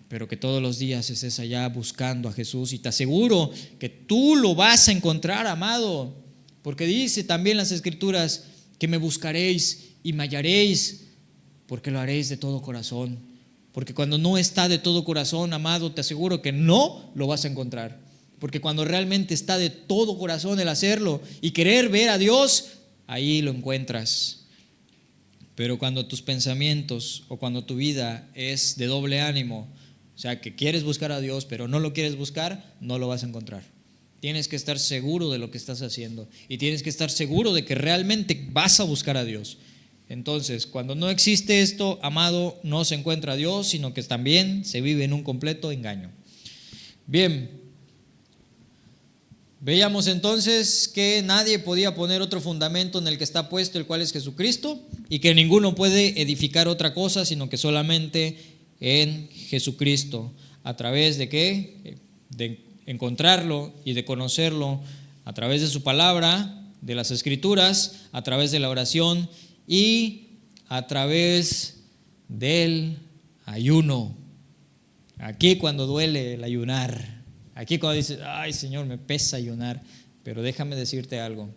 pero que todos los días estés allá buscando a Jesús. Y te aseguro que tú lo vas a encontrar, amado, porque dice también las Escrituras que me buscaréis y me hallaréis, porque lo haréis de todo corazón. Porque cuando no está de todo corazón, amado, te aseguro que no lo vas a encontrar. Porque cuando realmente está de todo corazón el hacerlo y querer ver a Dios, ahí lo encuentras. Pero cuando tus pensamientos o cuando tu vida es de doble ánimo, o sea, que quieres buscar a Dios pero no lo quieres buscar, no lo vas a encontrar. Tienes que estar seguro de lo que estás haciendo y tienes que estar seguro de que realmente vas a buscar a Dios. Entonces, cuando no existe esto, amado, no se encuentra a Dios, sino que también se vive en un completo engaño. Bien. Veíamos entonces que nadie podía poner otro fundamento en el que está puesto, el cual es Jesucristo, y que ninguno puede edificar otra cosa, sino que solamente en Jesucristo. ¿A través de qué? de encontrarlo y de conocerlo a través de su palabra, de las escrituras, a través de la oración y a través del ayuno. Aquí cuando duele el ayunar, aquí cuando dices, ay Señor, me pesa ayunar, pero déjame decirte algo.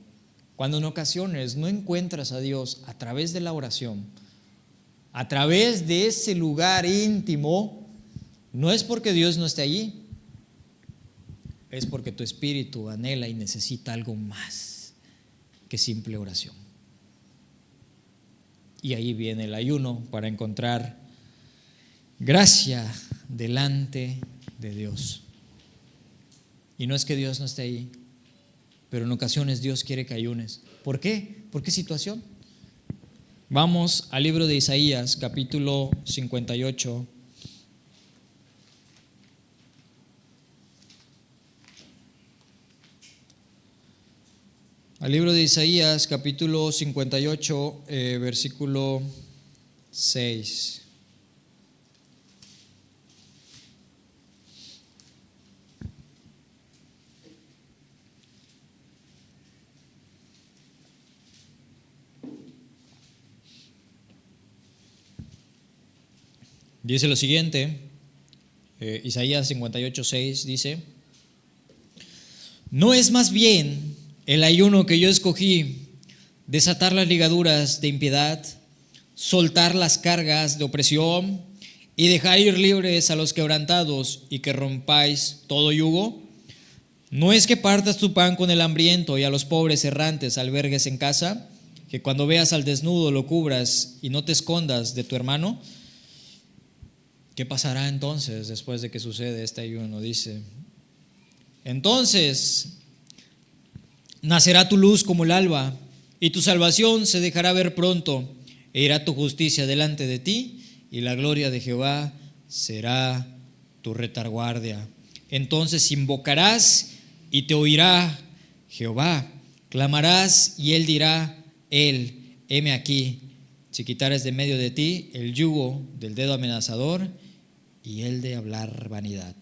Cuando en ocasiones no encuentras a Dios a través de la oración, a través de ese lugar íntimo, no es porque Dios no esté allí, es porque tu espíritu anhela y necesita algo más que simple oración. Y ahí viene el ayuno para encontrar gracia delante de Dios. Y no es que Dios no esté ahí, pero en ocasiones Dios quiere que ayunes. ¿Por qué? ¿Por qué situación? Vamos al libro de Isaías, capítulo 58. Al libro de Isaías, capítulo 58, versículo 6. Dice lo siguiente, Isaías 58, 6 dice: ¿no es más bien el ayuno que yo escogí desatar las ligaduras de impiedad, soltar las cargas de opresión y dejar ir libres a los quebrantados y que rompáis todo yugo? ¿No es que partas tu pan con el hambriento y a los pobres errantes albergues en casa? Que cuando veas al desnudo lo cubras y no te escondas de tu hermano. ¿Qué pasará entonces después de que sucede este ayuno? Dice: entonces nacerá tu luz como el alba, y tu salvación se dejará ver pronto, e irá tu justicia delante de ti, y la gloria de Jehová será tu retaguardia. Entonces invocarás y te oirá Jehová, clamarás y él dirá, heme aquí. Si quitares de medio de ti el yugo del dedo amenazador y el de hablar vanidad.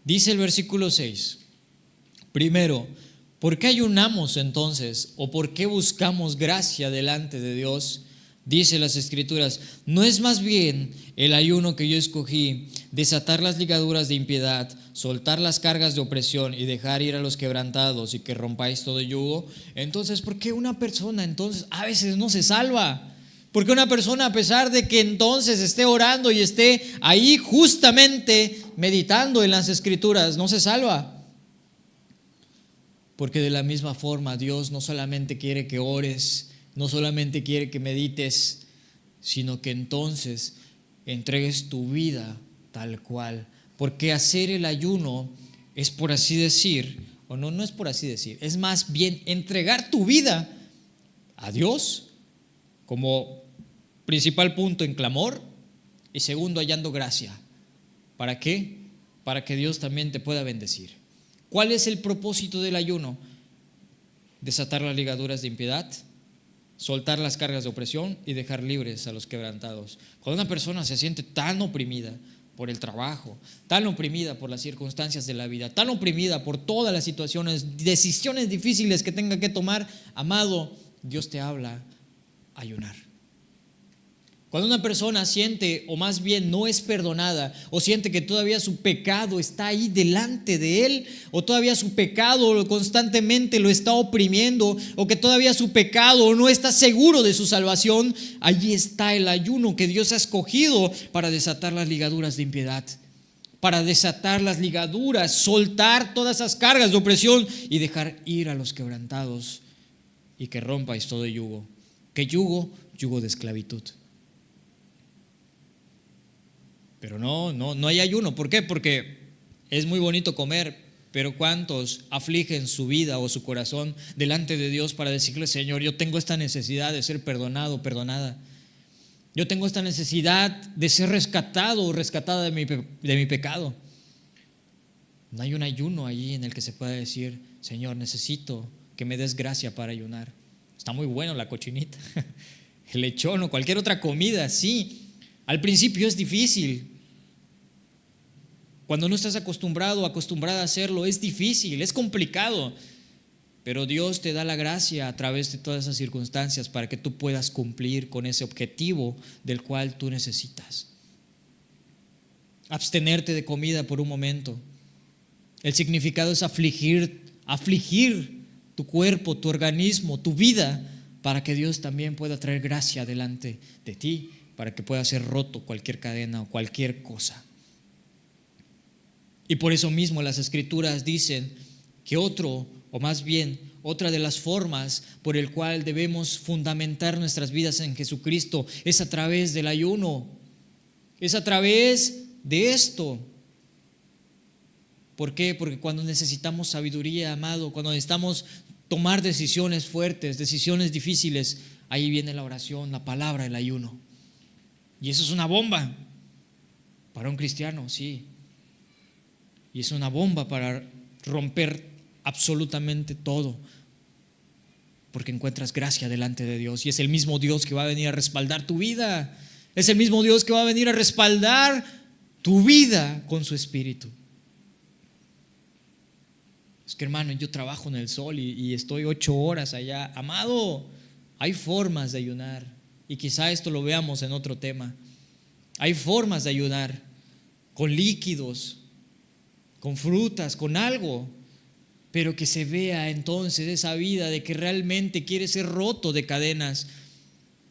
Dice el versículo 6, primero, ¿por qué ayunamos entonces? ¿O por qué buscamos gracia delante de Dios? Dice las Escrituras: ¿no es más bien el ayuno que yo escogí desatar las ligaduras de impiedad, soltar las cargas de opresión y dejar ir a los quebrantados y que rompáis todo yugo? Entonces, ¿por qué una persona entonces a veces no se salva? ¿Por qué una persona, a pesar de que entonces esté orando y esté ahí justamente meditando en las Escrituras, no se salva? Porque de la misma forma Dios no solamente quiere que ores, no solamente quiere que medites, sino que entonces entregues tu vida tal cual. Porque hacer el ayuno es, por así decir, o no es por así decir, es más bien entregar tu vida a Dios como principal punto en clamor, y segundo, hallando gracia. ¿Para qué? Para que Dios también te pueda bendecir. ¿Cuál es el propósito del ayuno? Desatar las ligaduras de impiedad, soltar las cargas de opresión y dejar libres a los quebrantados. Cuando una persona se siente tan oprimida por el trabajo, tan oprimida por las circunstancias de la vida, tan oprimida por todas las situaciones, decisiones difíciles que tenga que tomar, amado, Dios te habla: ayunar. Cuando una persona siente, o más bien no es perdonada, o siente que todavía su pecado está ahí delante de él, o todavía su pecado constantemente lo está oprimiendo, o que todavía su pecado no está seguro de su salvación, allí está el ayuno que Dios ha escogido para desatar las ligaduras de impiedad, para desatar las ligaduras, soltar todas esas cargas de opresión y dejar ir a los quebrantados y que rompáis todo yugo. ¿Qué yugo? Yugo de esclavitud. Pero no hay ayuno. ¿Por qué? Porque es muy bonito comer, pero ¿cuántos afligen su vida o su corazón delante de Dios para decirle: Señor, yo tengo esta necesidad de ser perdonado, perdonada? Yo tengo esta necesidad de ser rescatado o rescatada de mi pecado. No hay un ayuno allí en el que se pueda decir: Señor, necesito que me des gracia para ayunar. Está muy bueno la cochinita, el lechón o cualquier otra comida, sí. Al principio es difícil, Cuando no estás acostumbrado o acostumbrada a hacerlo, es difícil, es complicado. Pero Dios te da la gracia a través de todas esas circunstancias para que tú puedas cumplir con ese objetivo del cual tú necesitas. Abstenerte de comida por un momento. El significado es afligir tu cuerpo, tu organismo, tu vida, para que Dios también pueda traer gracia delante de ti, para que pueda ser roto cualquier cadena o cualquier cosa. Y por eso mismo las Escrituras dicen que otra de las formas por el cual debemos fundamentar nuestras vidas en Jesucristo es a través del ayuno, es a través de esto. ¿Por qué? Porque cuando necesitamos sabiduría, amado, cuando necesitamos tomar decisiones fuertes, decisiones difíciles, ahí viene la oración, la palabra, el ayuno. Y eso es una bomba para un cristiano, sí. Y es una bomba para romper absolutamente todo, porque encuentras gracia delante de Dios, y es el mismo Dios que va a venir a respaldar tu vida. Es el mismo Dios que va a venir a respaldar tu vida con su Espíritu. Es que, hermano, yo trabajo en el sol y estoy 8 horas allá. Amado, hay formas de ayunar, y quizá esto lo veamos en otro tema. Hay formas de ayunar con líquidos, con frutas, con algo, pero que se vea entonces esa vida de que realmente quiere ser roto de cadenas,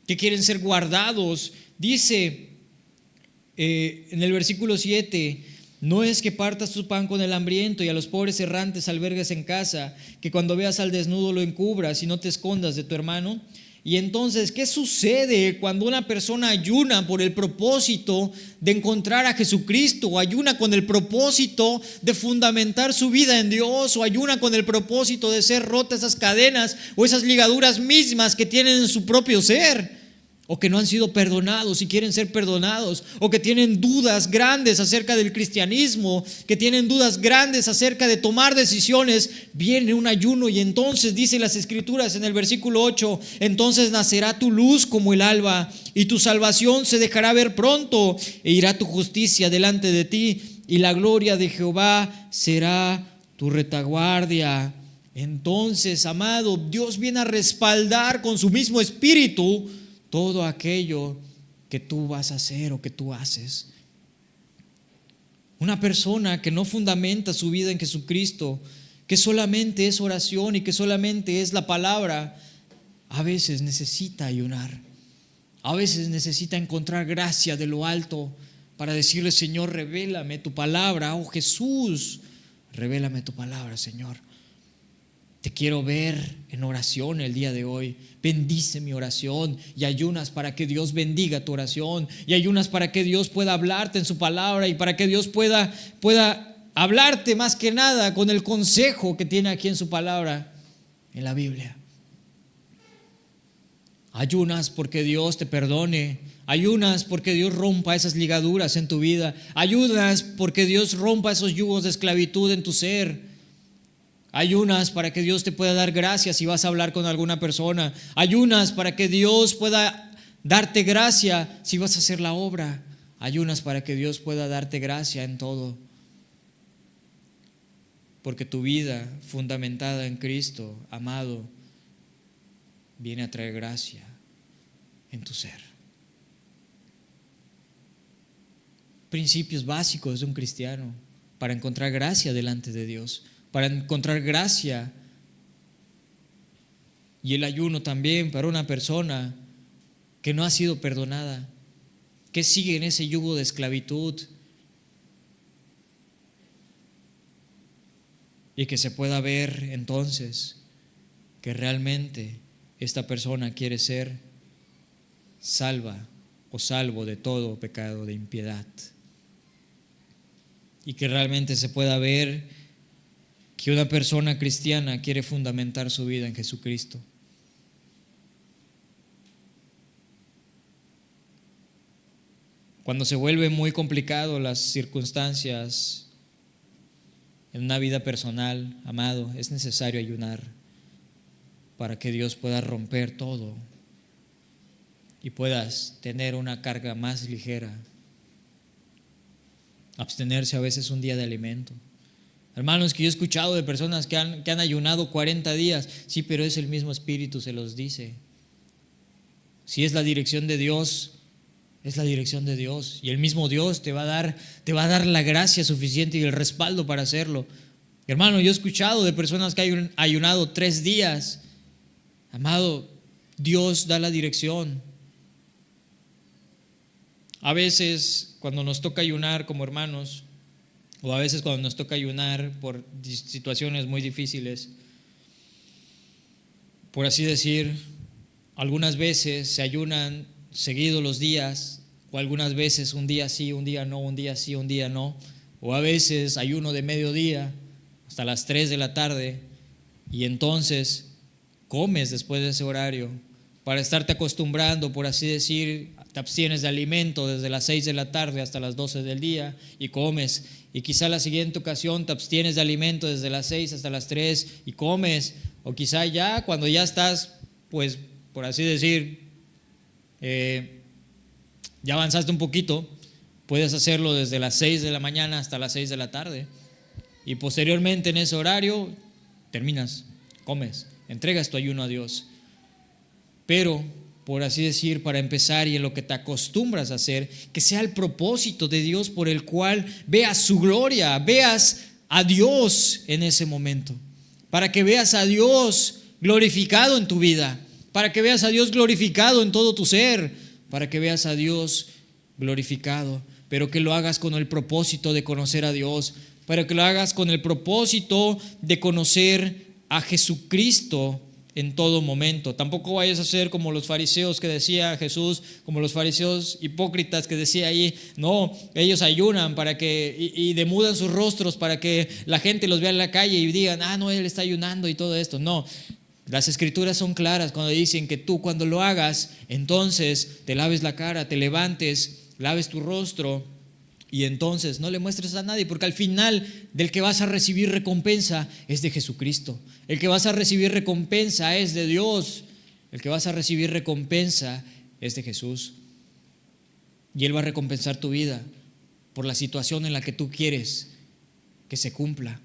que quieren ser guardados. Dice en el versículo 7: no es que partas tu pan con el hambriento y a los pobres errantes albergues en casa, que cuando veas al desnudo lo encubras y no te escondas de tu hermano. Y entonces, ¿qué sucede cuando una persona ayuna por el propósito de encontrar a Jesucristo, o ayuna con el propósito de fundamentar su vida en Dios, o ayuna con el propósito de ser rotas esas cadenas o esas ligaduras mismas que tienen en su propio ser, o que no han sido perdonados y quieren ser perdonados, o que tienen dudas grandes acerca del cristianismo, que tienen dudas grandes acerca de tomar decisiones? Viene un ayuno, y entonces dicen las Escrituras en el versículo 8: entonces nacerá tu luz como el alba, y tu salvación se dejará ver pronto, e irá tu justicia delante de ti, y la gloria de Jehová será tu retaguardia. Entonces, amado, Dios viene a respaldar con su mismo Espíritu todo aquello que tú vas a hacer o que tú haces. Una persona que no fundamenta su vida en Jesucristo, que solamente es oración y que solamente es la palabra, a veces necesita ayunar, a veces necesita encontrar gracia de lo alto para decirle: Señor, revélame tu palabra. Oh Jesús, revélame tu palabra, Señor. Te quiero ver en oración el día de hoy. Bendice mi oración. Y ayunas para que Dios bendiga tu oración, y ayunas para que Dios pueda hablarte en su palabra, y para que Dios pueda hablarte más que nada con el consejo que tiene aquí en su palabra, en la Biblia. Ayunas porque Dios te perdone. Ayunas porque Dios rompa esas ligaduras en tu vida. Ayunas porque Dios rompa esos yugos de esclavitud en tu ser. Ayunas para que Dios te pueda dar gracia si vas a hablar con alguna persona. Ayunas para que Dios pueda darte gracia si vas a hacer la obra. Ayunas para que Dios pueda darte gracia en todo. Porque tu vida fundamentada en Cristo, amado, viene a traer gracia en tu ser. Principios básicos de un cristiano para encontrar gracia delante de Dios, para encontrar gracia. Y el ayuno también para una persona que no ha sido perdonada, que sigue en ese yugo de esclavitud, y que se pueda ver entonces que realmente esta persona quiere ser salva o salvo de todo pecado de impiedad, y que realmente se pueda ver que una persona cristiana quiere fundamentar su vida en Jesucristo. Cuando se vuelve muy complicado las circunstancias en una vida personal, amado, es necesario ayunar para que Dios pueda romper todo y puedas tener una carga más ligera. abstenerse a veces un día de alimento. Hermanos, que yo he escuchado de personas que han ayunado 40 días. Sí, pero es el mismo Espíritu, se los dice. Si es la dirección de Dios, es la dirección de Dios. Y el mismo Dios te va a dar la gracia suficiente y el respaldo para hacerlo. Hermano, yo he escuchado de personas que han ayunado 3 días. Amado, Dios da la dirección. A veces cuando nos toca ayunar como hermanos, o a veces cuando nos toca ayunar por situaciones muy difíciles, por así decir, algunas veces se ayunan seguidos los días, o algunas veces un día sí, un día no, un día sí, un día no, o a veces ayuno de mediodía hasta las 3 de la tarde, y entonces comes después de ese horario para estarte acostumbrando, por así decir. Te abstienes de alimento desde las 6 de la tarde hasta las 12 del día y comes, y quizá la siguiente ocasión te abstienes de alimento desde las 6 hasta las 3 y comes, o quizá ya cuando ya estás, pues por así decir, ya avanzaste un poquito, puedes hacerlo desde las 6 de la mañana hasta las 6 de la tarde, y posteriormente en ese horario terminas, comes, entregas tu ayuno a Dios. Pero, por así decir, para empezar, y en lo que te acostumbras a hacer, que sea el propósito de Dios por el cual veas su gloria, veas a Dios en ese momento, para que veas a Dios glorificado en tu vida, para que veas a Dios glorificado en todo tu ser, para que veas a Dios glorificado, pero que lo hagas con el propósito de conocer a Dios, para que lo hagas con el propósito de conocer a Jesucristo en todo momento. Tampoco vayas a ser como los fariseos que decía Jesús, como los fariseos hipócritas que decía ahí, no, ellos ayunan para que y demudan sus rostros para que la gente los vea en la calle y digan, no, él está ayunando y todo esto. No, las escrituras son claras cuando dicen que tú cuando lo hagas, entonces te laves la cara, te levantes, laves tu rostro, y entonces no le muestres a nadie, porque al final del que vas a recibir recompensa es de Jesucristo. El que vas a recibir recompensa es de Dios. El que vas a recibir recompensa es de Jesús. Y Él va a recompensar tu vida por la situación en la que tú quieres que se cumpla.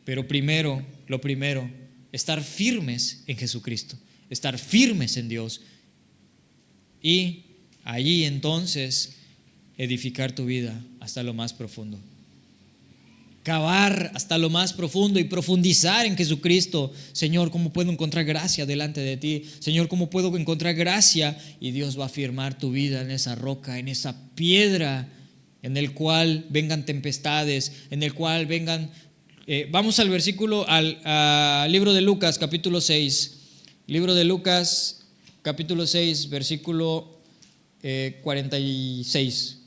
Pero lo primero, estar firmes en Jesucristo, estar firmes en Dios. Y allí entonces edificar tu vida hasta lo más profundo. Cavar hasta lo más profundo y profundizar en Jesucristo. Señor, ¿cómo puedo encontrar gracia delante de ti? Señor, ¿cómo puedo encontrar gracia? Y Dios va a afirmar tu vida en esa roca, en esa piedra, en el cual vengan tempestades, en el cual vengan... vamos al versículo, al libro de Lucas, capítulo 6. Libro de Lucas, capítulo 6, versículo 46.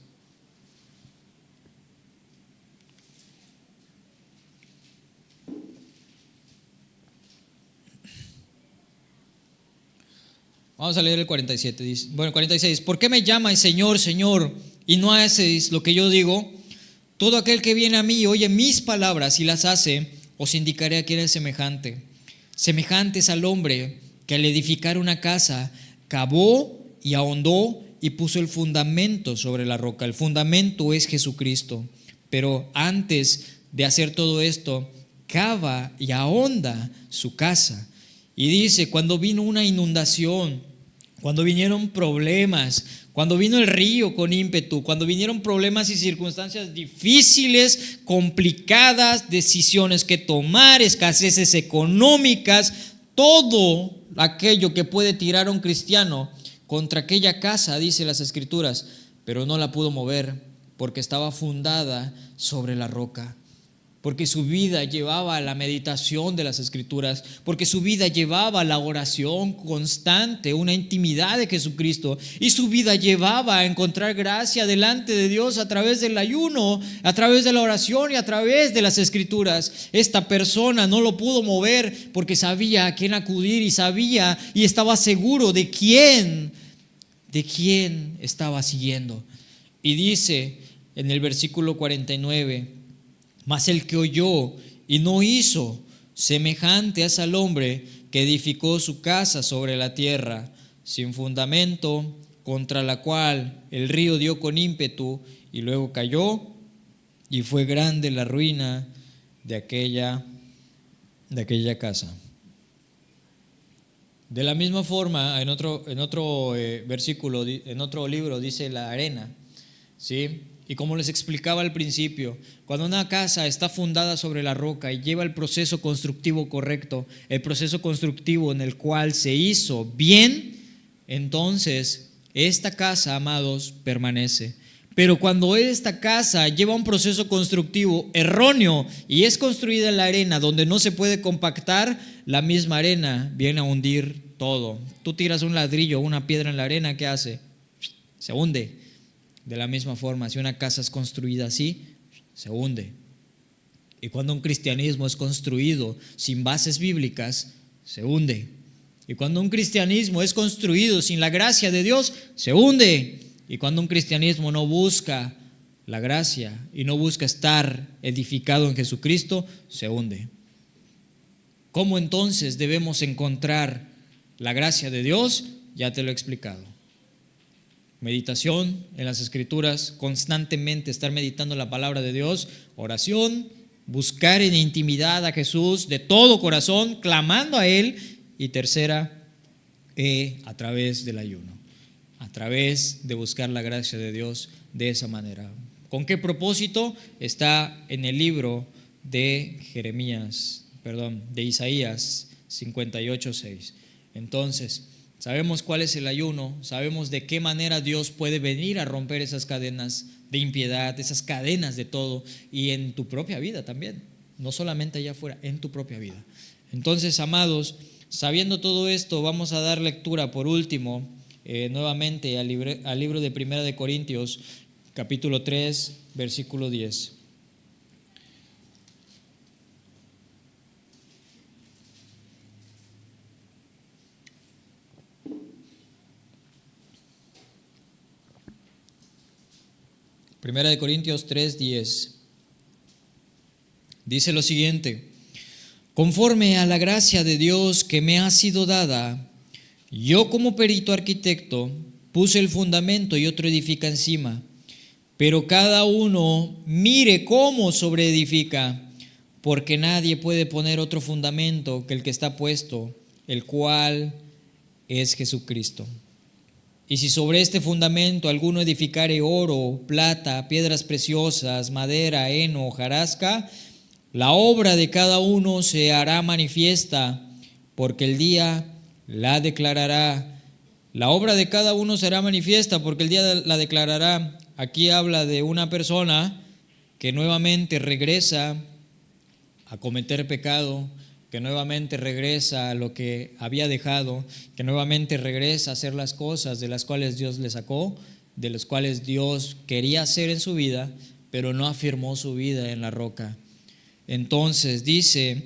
Vamos a leer el 47. Dice, 46. ¿Por qué me llamáis Señor, Señor, y no hacéis lo que yo digo? Todo aquel que viene a mí y oye mis palabras y las hace, os indicaré a quién es semejante. Semejante es al hombre que al edificar una casa, cavó y ahondó y puso el fundamento sobre la roca. El fundamento es Jesucristo. Pero antes de hacer todo esto, cava y ahonda su casa. Y dice, cuando vino una inundación, cuando vinieron problemas, cuando vino el río con ímpetu, cuando vinieron problemas y circunstancias difíciles, complicadas, decisiones que tomar, escaseces económicas, todo aquello que puede tirar a un cristiano contra aquella casa, dice las Escrituras, pero no la pudo mover porque estaba fundada sobre la roca. Porque su vida llevaba a la meditación de las Escrituras, porque su vida llevaba a la oración constante, una intimidad de Jesucristo, y su vida llevaba a encontrar gracia delante de Dios a través del ayuno, a través de la oración y a través de las Escrituras. Esta persona no lo pudo mover porque sabía a quién acudir y sabía y estaba seguro de quién estaba siguiendo. Y dice en el versículo 49, mas el que oyó y no hizo, semejante es al hombre que edificó su casa sobre la tierra, sin fundamento, contra la cual el río dio con ímpetu y luego cayó y fue grande la ruina de aquella casa. De la misma forma, en otro versículo, en otro libro dice la arena, ¿sí? Y como les explicaba al principio, cuando una casa está fundada sobre la roca y lleva el proceso constructivo correcto, el proceso constructivo en el cual se hizo bien, entonces esta casa, amados, permanece. Pero cuando esta casa lleva un proceso constructivo erróneo y es construida en la arena donde no se puede compactar, la misma arena viene a hundir todo. Tú tiras un ladrillo o una piedra en la arena, ¿qué hace? Se hunde. De la misma forma, si una casa es construida así, se hunde. Y cuando un cristianismo es construido sin bases bíblicas, se hunde. Y cuando un cristianismo es construido sin la gracia de Dios, se hunde. Y cuando un cristianismo no busca la gracia y no busca estar edificado en Jesucristo, se hunde. ¿Cómo entonces debemos encontrar la gracia de Dios? Ya te lo he explicado. Meditación en las Escrituras, constantemente estar meditando la palabra de Dios, oración, buscar en intimidad a Jesús de todo corazón, clamando a Él, y tercera, a través del ayuno, a través de buscar la gracia de Dios de esa manera. ¿Con qué propósito? Está en el libro de de Isaías 58:6. Entonces, sabemos cuál es el ayuno, sabemos de qué manera Dios puede venir a romper esas cadenas de impiedad, esas cadenas de todo, y en tu propia vida también, no solamente allá afuera, en tu propia vida. Entonces, amados, sabiendo todo esto, vamos a dar lectura por último, nuevamente al libro de Primera de Corintios, capítulo 3, versículo 10. Primera de Corintios 3:10 dice lo siguiente: conforme a la gracia de Dios que me ha sido dada, yo como perito arquitecto puse el fundamento y otro edifica encima, pero cada uno mire cómo sobreedifica, porque nadie puede poner otro fundamento que el que está puesto, el cual es Jesucristo. Y si sobre este fundamento alguno edificare oro, plata, piedras preciosas, madera, heno, hojarasca, la obra de cada uno se hará manifiesta, porque el día la declarará. La obra de cada uno será manifiesta, porque el día la declarará. Aquí habla de una persona que nuevamente regresa a cometer pecado, que nuevamente regresa a lo que había dejado, que nuevamente regresa a hacer las cosas de las cuales Dios le sacó, de las cuales Dios quería hacer en su vida, pero no afirmó su vida en la roca. Entonces dice,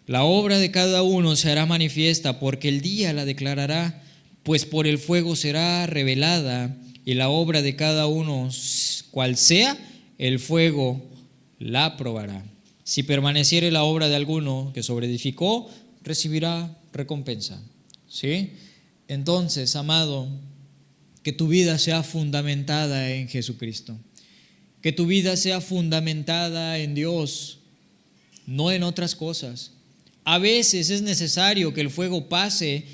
la obra de cada uno se hará manifiesta, porque el día la declarará, pues por el fuego será revelada, y la obra de cada uno, cual sea, el fuego la probará. Si permaneciere la obra de alguno que sobreedificó, recibirá recompensa. ¿Sí? Entonces, amado, que tu vida sea fundamentada en Jesucristo. Que tu vida sea fundamentada en Dios, no en otras cosas. A veces es necesario que el fuego pase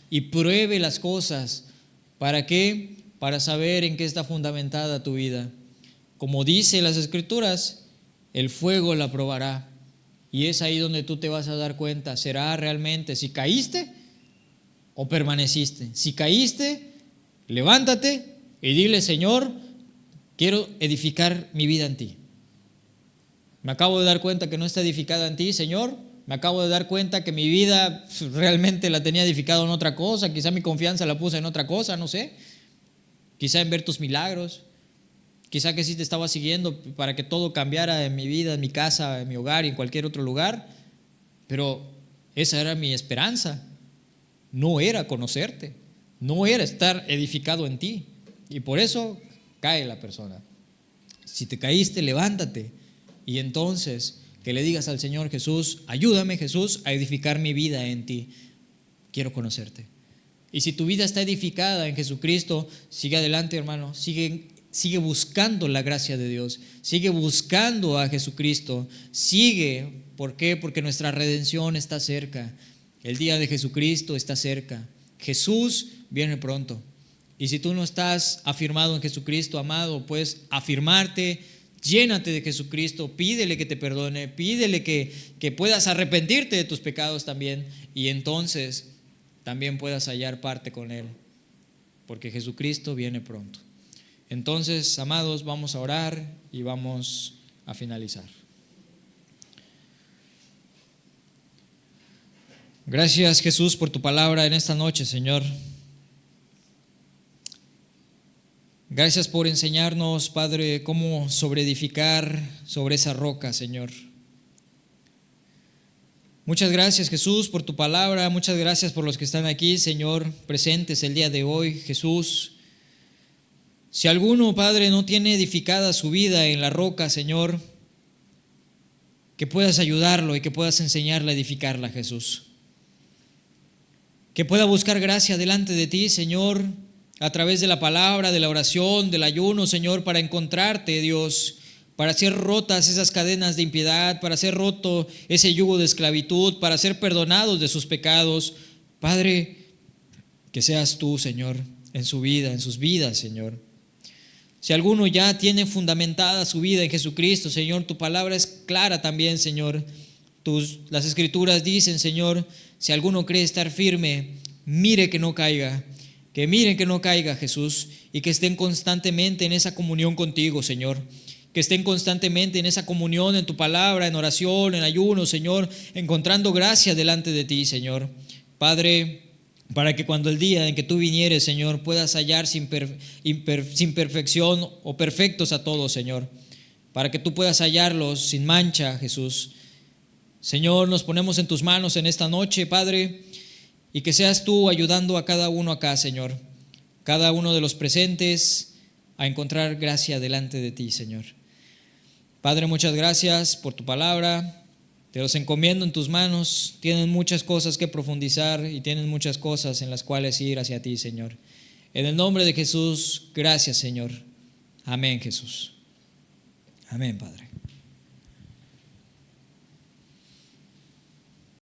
y pruebe las cosas. ¿Para qué? Para saber en qué está fundamentada tu vida. Como dice las Escrituras, el fuego la probará, y es ahí donde tú te vas a dar cuenta, será realmente si caíste o permaneciste. Si caíste, levántate y dile: Señor, quiero edificar mi vida en ti. Me acabo de dar cuenta que no está edificada en ti, Señor. Me acabo de dar cuenta que mi vida realmente la tenía edificada en otra cosa. Quizá mi confianza la puse en otra cosa, no sé. Quizá en ver tus milagros. Quizá que sí te estaba siguiendo para que todo cambiara en mi vida, en mi casa, en mi hogar y en cualquier otro lugar, pero esa era mi esperanza. No era conocerte, no era estar edificado en ti, y por eso cae la persona. Si te caíste, levántate, y entonces que le digas al Señor: Jesús, ayúdame, Jesús, a edificar mi vida en ti. Quiero conocerte. Y si tu vida está edificada en Jesucristo, sigue adelante, hermano, sigue sigue buscando la gracia de Dios, sigue buscando a Jesucristo, sigue. ¿Por qué? Porque nuestra redención está cerca, el día de Jesucristo está cerca, Jesús viene pronto. Y si tú no estás afirmado en Jesucristo, amado, puedes afirmarte, llénate de Jesucristo, pídele que te perdone, pídele que puedas arrepentirte de tus pecados también, y entonces también puedas hallar parte con Él, porque Jesucristo viene pronto. Entonces, amados, vamos a orar y vamos a finalizar. Gracias, Jesús, por tu palabra en esta noche, Señor. Gracias por enseñarnos, Padre, cómo sobreedificar sobre esa roca, Señor. Muchas gracias, Jesús, por tu palabra. Muchas gracias por los que están aquí, Señor, presentes el día de hoy, Jesús. Si alguno, Padre, no tiene edificada su vida en la roca, Señor, que puedas ayudarlo y que puedas enseñarle a edificarla, Jesús. Que pueda buscar gracia delante de ti, Señor, a través de la palabra, de la oración, del ayuno, Señor, para encontrarte, Dios, para ser rotas esas cadenas de impiedad, para ser roto ese yugo de esclavitud, para ser perdonados de sus pecados. Padre, que seas tú, Señor, en su vida, en sus vidas, Señor. Si alguno ya tiene fundamentada su vida en Jesucristo, Señor, tu palabra es clara también, Señor. Las Escrituras dicen, Señor, si alguno cree estar firme, mire que no caiga. Que miren que no caiga, Jesús, y que estén constantemente en esa comunión contigo, Señor. Que estén constantemente en esa comunión, en tu palabra, en oración, en ayuno, Señor, encontrando gracia delante de ti, Señor. Padre, para que cuando el día en que tú vinieres, Señor, puedas hallar sin perfección o perfectos a todos, Señor. Para que tú puedas hallarlos sin mancha, Jesús. Señor, nos ponemos en tus manos en esta noche, Padre, y que seas tú ayudando a cada uno acá, Señor, cada uno de los presentes a encontrar gracia delante de ti, Señor. Padre, muchas gracias por tu palabra, te los encomiendo en tus manos, tienen muchas cosas que profundizar y tienen muchas cosas en las cuales ir hacia ti, Señor. En el nombre de Jesús, gracias, Señor. Amén, Jesús. Amén, Padre.